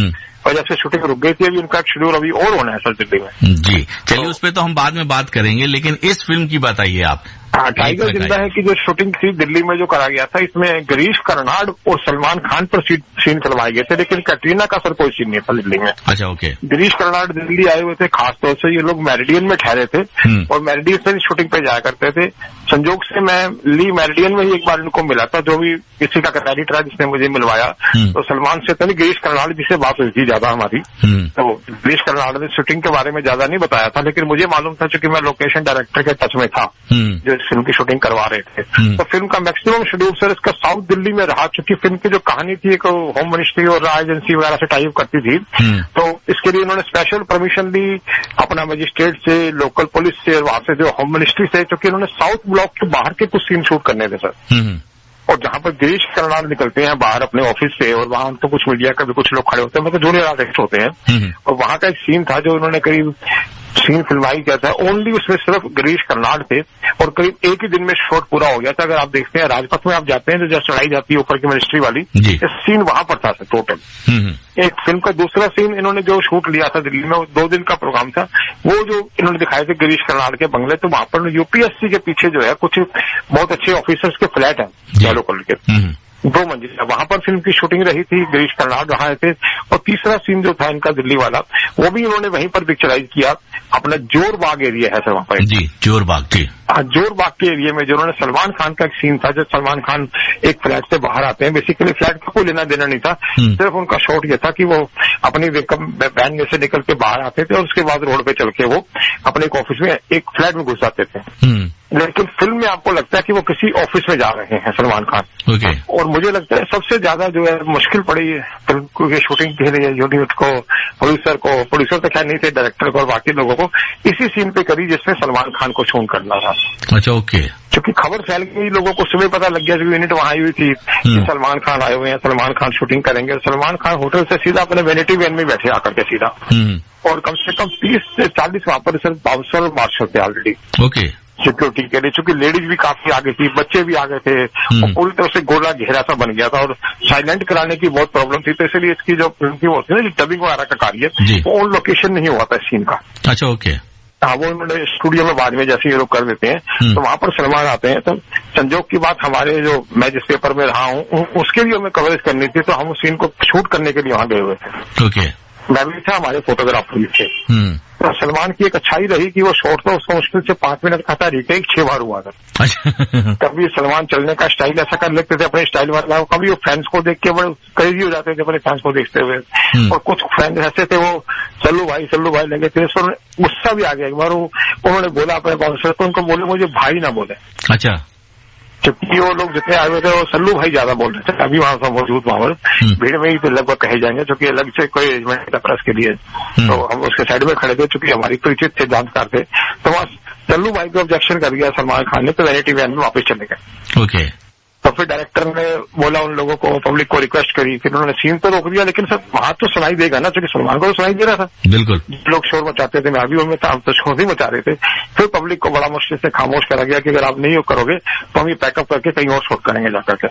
वजह से शूटिंग रुक गई थी। अभी उनका शेड्यूल अभी और होना है सर दिल्ली में। जी चलिए, उस पर तो हम बाद में बात करेंगे, लेकिन इस फिल्म की बताइए आप। हाँ, टाइगर जिंदा है कि जो शूटिंग थी दिल्ली में जो करा गया था, इसमें गिरीश कर्नाड और सलमान खान पर सीन करवाए गए थे, लेकिन कैटरीना का सर कोई सीन नहीं था दिल्ली में। अच्छा, ओके। गिरीश कर्नाड दिल्ली आए हुए थे, खासतौर से ये लोग मेरिडियन में ठहरे थे और मेरिडियन से शूटिंग पे जाया करते थे। संजोग से मैं ली मेरिडियन में ही एक बार इनको मिला था, जो भी किसी का क्रेडिट रहा जिसने मुझे मिलवाया। तो सलमान से तो नहीं, गिरीश कर्नाड जिससे बात हुई थी ज्यादा हमारी, तो गिरीश कर्नाड ने शूटिंग के बारे में ज्यादा नहीं बताया था, लेकिन मुझे मालूम था क्योंकि मैं लोकेशन डायरेक्टर के टच में था जो इस फिल्म की शूटिंग करवा रहे थे। तो फिल्म का मैक्सिमम शेड्यूल सर इसका साउथ दिल्ली में रहा, क्योंकि फिल्म की जो कहानी थी एक होम मिनिस्ट्री और रॉ एजेंसी वगैरह से टाइप करती थी। तो इसके लिए उन्होंने स्पेशल परमिशन ली अपना मजिस्ट्रेट से, लोकल पुलिस से, वहां से जो होम मिनिस्ट्री से, क्योंकि उन्होंने साउथ ब्लॉक के बाहर के कुछ सीन शूट करने थे सर। और जहां पर गिरीश कर्नाड निकलते हैं बाहर अपने ऑफिस से, और वहां तो कुछ मीडिया का भी कुछ लोग खड़े होते हैं, मतलब जूनियर आर्टिस्ट होते हैं, और वहां का एक सीन था जो उन्होंने करीब सीन फिल्माई किया था। ओनली उसमें सिर्फ गिरीश कर्नाड थे और करीब एक ही दिन में शॉट पूरा हो गया था। अगर आप देखते हैं राजपथ में आप जाते हैं जो चढ़ाई जाती है ऊपर की मिनिस्ट्री वाली, सीन वहां पर था सर टोटल। एक फिल्म का दूसरा सीन इन्होंने जो शूट लिया था दिल्ली में, 2 दिन का प्रोग्राम था, वो जो इन्होंने दिखाए थे गिरीश कर्नाड के बंगले, तो वहां पर यूपीएससी के पीछे जो है कुछ बहुत अच्छे ऑफिसर्स के फ्लैट है येलो कलर के, 2 मंजिल, वहां पर फिल्म की शूटिंग रही थी। गिरीश कर्नाड वहां थे। और तीसरा सीन जो था इनका दिल्ली वाला, वो भी इन्होंने वहीं पर पिक्चराइज किया। अपना जोर बाग एरिया है सर वहां पर। जी, जोर बाग। जी हाँ, जोर बाग के एरिया में जो उन्होंने सलमान खान का एक सीन था, जब सलमान खान एक फ्लैट से बाहर आते हैं, बेसिकली फ्लैट का कोई लेना देना नहीं था, सिर्फ उनका शॉट ये था कि वो अपनी वैन में से निकल के बाहर आते थे और उसके बाद रोड पे चल के वो अपने एक ऑफिस में एक फ्लैट में घुस जाते थे। लेकिन फिल्म में आपको लगता है कि वो किसी ऑफिस में जा रहे हैं सलमान खान। और मुझे लगता है सबसे ज्यादा जो है मुश्किल पड़ी फिल्म की शूटिंग के लिए यूनिट को, प्रोड्यूसर तो खैर नहीं थे, डायरेक्टर को और बाकी लोगों को, इसी सीन पे करी जिसमें सलमान खान को शूट करना था। अच्छा, ओके। क्योंकि खबर फैल गई, लोगों को सुबह पता लग गया, यूनिट वहां आई हुई थी कि सलमान खान आए हुए हैं, सलमान खान शूटिंग करेंगे। सलमान खान होटल से सीधा अपने वेनिटी वैन में बैठे आकर के सीधा, और कम से कम 30 से 40 वहां पर सर बाउंसर और मार्शल थे ऑलरेडी। ओके। सिक्योरिटी के लिए, चूंकि लेडीज भी काफी आगे थी, बच्चे भी आगे थे, और पूरी तरह से गोला घेरा सा बन गया था, और साइलेंट कराने की बहुत प्रॉब्लम थी। तो इसलिए इसकी जो फिल्म की वो होती है ना, डबिंग वगैरह का कार्य, वो ऑन लोकेशन नहीं हुआ था इस सीन का। अच्छा, ओके। हाँ, वो उन्होंने स्टूडियो में बाद में जैसे ये लोग कर देते हैं तो वहां पर सलमान आते हैं। तो संजोग की बात, हमारे जो मैं जिस पेपर में रहा हूँ उसके लिए हमें कवरेज करनी थी, तो हम उस सीन को शूट करने के लिए वहां गए हुए थे। ओके। मैं भी था, हमारे फोटोग्राफर भी थे। तो सलमान की एक अच्छाई रही कि वो शॉट तो उसको मुश्किल से 5 मिनट का था, रिटेक 6 बार हुआ था। कभी सलमान चलने का स्टाइल ऐसा कर लेते थे अपने स्टाइल वाला, कभी वो फैंस को देख के बड़े क्रेजी हो जाते थे अपने फैंस को देखते हुए। और कुछ फैंस ऐसे थे वो सल्लू भाई लगे थे, उसको गुस्सा भी आ गया। एक बार उन्होंने बोला अपने बाउंसर को, उनको बोले मुझे भाई ना बोले। अच्छा। जबकि वो लोग जितने आए हुए थे वो सल्लू भाई ज्यादा बोल रहे थे। अभी वहां मौजूद माहौल भीड़ में ही तो लगभग कहे जाएंगे, क्योंकि अलग से कोई अरेंजमेंट था प्रेस के लिए। तो हम उसके साइड में खड़े थे, चूंकि हमारी परिचित थे, जानकार थे। तो वहां सल्लू भाई को ऑब्जेक्शन कर दिया सलमान खान ने, तो वैनिटी वैन में वापस चले गए। ओके। तो फिर डायरेक्टर ने बोला उन लोगों को, पब्लिक को रिक्वेस्ट करी, फिर उन्होंने सीन तो रोक दिया, लेकिन सर वहां तो सुनाई देगा ना, क्योंकि सलमान को तो सुनाई दे रहा था। बिल्कुल। लोग शोर मचाते थे, मैं अभी उनमें था, हम तो शोर ही मचा रहे थे। फिर पब्लिक को बड़ा मुश्किल से खामोश करा गया कि अगर आप नहीं करोगे तो हम ये पैकअप करके कहीं और शूट करेंगे जाकर के।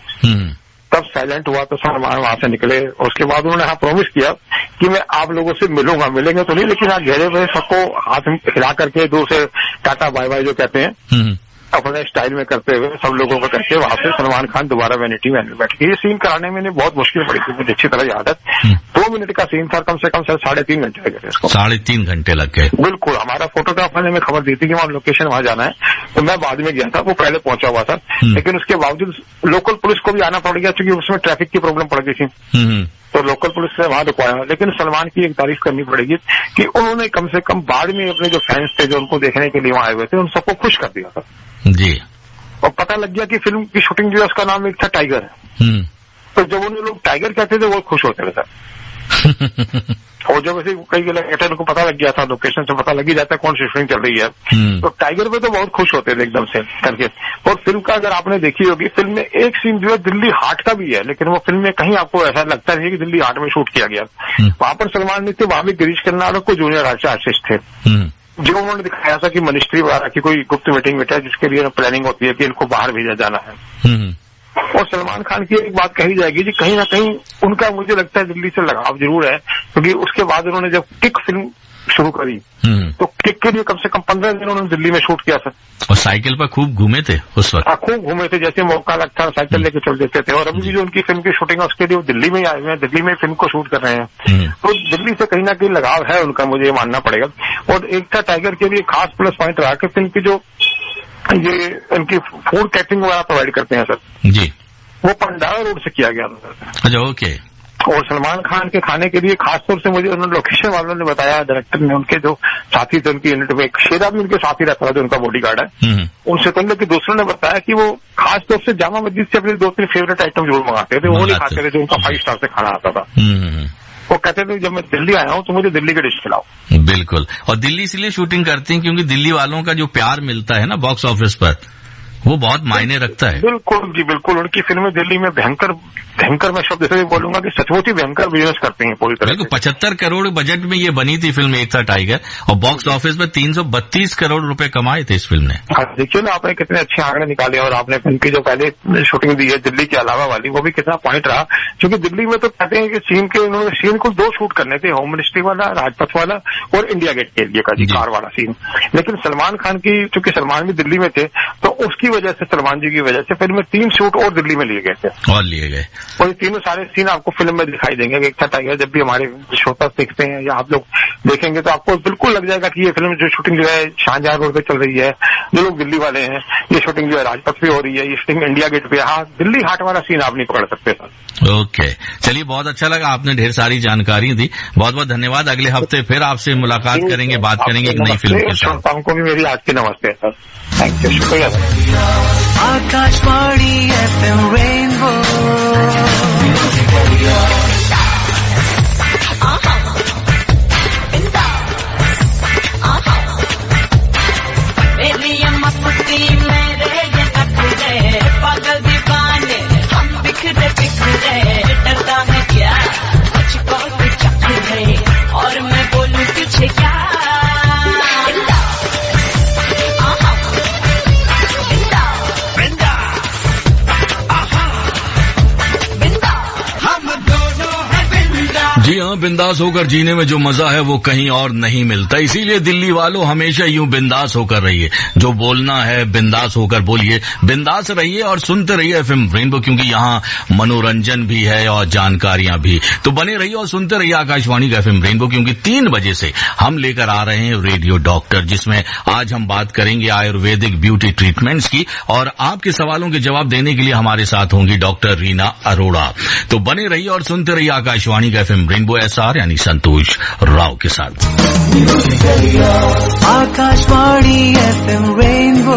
तब साइलेंट हुआ तो सलमान वहां से निकले। उसके बाद उन्होंने हाँ प्रॉमिस किया कि मैं आप लोगों से मिलूंगा, मिलेंगे तो नहीं, लेकिन आप घेरे हुए सबको हाथ हिला करके दूर से टाटा बाय बाय जो कहते हैं अपने स्टाइल में करते हुए सब लोगों को करके वहां से सलमान खान दोबारा वैनिटी वैन में बैठ गए। ये सीन कराने में बहुत मुश्किल पड़ी थी, मुझे अच्छी तरह याद है। 2 मिनट का सीन था, कम से कम सर 3.5 घंटे लगे थे इसको। 3.5 घंटे लग गए। बिल्कुल। हमारा फोटोग्राफर ने हमें खबर दी थी कि वहाँ लोकेशन वहां जाना है, तो मैं बाद में गया था, वो पहले पहुंचा हुआ था। लेकिन उसके बावजूद लोकल पुलिस को भी आना पड़ गया, क्योंकि उसमें ट्रैफिक की प्रॉब्लम पड़ गई थी। तो लोकल पुलिस ने वहां रुकवाया। लेकिन सलमान की एक तारीफ करनी पड़ेगी कि उन्होंने कम से कम बाद में अपने जो फैंस थे जो उनको देखने के लिए वहां आए हुए थे, उन सबको खुश कर दिया था जी। और पता लग गया कि फिल्म की शूटिंग जो है उसका नाम एक था टाइगर। तो जब उन्हें लोग टाइगर कहते थे वो खुश होते थे सर। और जब ऐसे कई एक्टर को पता लग गया था, लोकेशन से पता लग ही जाता है कौन सी शूटिंग चल रही है, तो टाइगर पे तो बहुत खुश होते थे एकदम से करके। और फिल्म का अगर आपने देखी होगी, फिल्म में एक सीन जो है दिल्ली हाट का भी है, लेकिन वो फिल्म में कहीं आपको ऐसा लगता नहीं कि दिल्ली हाट में शूट किया गया। वहां पर सलमान नहीं थे, वहां भी गिरीश कर्नाड और कोई जूनियर आर्टिस्ट थे, जो उन्होंने दिखाया था कि मिनिस्ट्री वगैरह की कोई गुप्त मीटिंग है जिसके लिए प्लानिंग होती है कि इनको बाहर भेजा जाना है। और सलमान खान की एक बात कही जाएगी कि कहीं ना कहीं उनका मुझे लगता है दिल्ली से लगाव जरूर है, क्योंकि उसके बाद उन्होंने जब किक फिल्म शुरू करी तो किक के लिए कम से कम 15 दिन उन्होंने दिल्ली में शूट किया था। और साइकिल पर खूब घूमे थे उस वक्त। खूब घूमे थे, जैसे मौका लगता साइकिल लेके चल देते थे। और अभी भी जो उनकी फिल्म की शूटिंग है उसके लिए वो दिल्ली में ही आए हुए हैं, दिल्ली में फिल्म को शूट कर रहे हैं। तो दिल्ली से कहीं ना कहीं लगाव है उनका, मुझे ये मानना पड़ेगा। और एक था टाइगर के लिए खास प्लस पॉइंट रहा कि फिल्म की जो ये उनकी फूड कैटरिंग वगैरह प्रोवाइड करते हैं सर जी, वो पंडारा रोड से किया गया था। अच्छा, ओके। और सलमान खान के खाने के लिए खासतौर से मुझे उन्होंने लोकेशन वालों ने बताया, डायरेक्टर ने, उनके जो साथी थे उनकी यूनिट में, एक शेरा भी उनके साथी रहता था जो उनका बॉडीगार्ड है, उनसे पहले कि दूसरों ने बताया कि वो खासतौर से जामा मस्जिद से अपने 2-3 फेवरेट आइटम जरूर मंगाते थे, वो नहीं खाते थे जो उनका 5 स्टार से खाना आता था। वो कहते थे जब मैं दिल्ली आया हूँ तो मुझे दिल्ली की डिश खिलाओ। बिल्कुल। और दिल्ली इसलिए शूटिंग करते हैं क्योंकि दिल्ली वालों का जो प्यार मिलता है ना बॉक्स ऑफिस पर, वो बहुत मायने रखता है। बिल्कुल जी, बिल्कुल। उनकी फिल्में दिल्ली में भयंकर मैं शब्द ऐसे बोलूंगा कि सचमुच ही भयंकर बिजनेस करते हैं पूरी तरह। बिल्कुल। 75 करोड़ बजट में ये बनी थी फिल्म एक था टाइगर, और बॉक्स ऑफिस में 332 करोड़ रुपए कमाए थे इस फिल्म ने। देखिए ना आपने कितने अच्छे आंकड़े निकाले, और आपने फिल्म की जो पहले शूटिंग दी है दिल्ली के अलावा वाली, वो भी कितना पॉइंट रहा। क्योंकि दिल्ली में तो कहते हैं कि सीन को 2 शूट करने थे, होम मिनिस्ट्री वाला, राजपथ वाला और इंडिया गेट के लिए का कार वाला सीन। लेकिन सलमान खान की, चूंकि सलमान भी दिल्ली में थे, तो उसकी वजह से, सलमान जी की वजह से फिल्म में 3 शूट और दिल्ली में लिए गए थे। और लिए गए। और ये तीनों सारे सीन आपको फिल्म में दिखाई देंगे। एक था टाइगर, जब भी हमारे श्रोता देखते हैं या आप लोग देखेंगे तो आपको बिल्कुल लग जाएगा कि ये फिल्म जो शूटिंग जो है शाहजहां रोड पे चल रही है, जो लोग दिल्ली वाले हैं, ये शूटिंग जो है राजपथ पे हो रही है, ये शूटिंग इंडिया गेट पे। हाँ, दिल्ली हाट वाला सीन आप नहीं पकड़ सकते सर। ओके, चलिए, बहुत अच्छा लगा, आपने ढेर सारी जानकारी दी, बहुत बहुत धन्यवाद। अगले हफ्ते फिर आपसे मुलाकात करेंगे, बात करेंगे एक नई फिल्म के साथ। श्रोताओं को भी मेरी आज की नमस्ते सर। थैंक यू, शुक्रिया सर। Akashvani FM rainbow. पागल दीवाने हम बिखरे डरता है क्या मुझको चक है, और मैं बोलूं तुझे क्या। हम दोनों जी हाँ, बिंदास होकर जीने में जो मजा है वो कहीं और नहीं मिलता। इसीलिए दिल्ली वालों हमेशा यूं बिंदास होकर रहिए। जो बोलना है बिंदास होकर बोलिए, बिंदास रहिए और सुनते रहिए एफएम रेनबो, क्योंकि यहाँ मनोरंजन भी है और जानकारियां भी। तो बने रहिए और सुनते रहिए आकाशवाणी का एफएम रेनबो, क्योंकि 3 बजे से हम लेकर आ रहे हैं रेडियो डॉक्टर, जिसमें आज हम बात करेंगे आयुर्वेदिक ब्यूटी ट्रीटमेंट्स की। और आपके सवालों के जवाब देने के लिए हमारे साथ होंगी डॉक्टर रीना अरोड़ा। तो बने रहिए और सुनते रहिए आकाशवाणी का एफएम रेनबो एसआर यानी संतोष राव के साथ। Akashvani FM rainbow.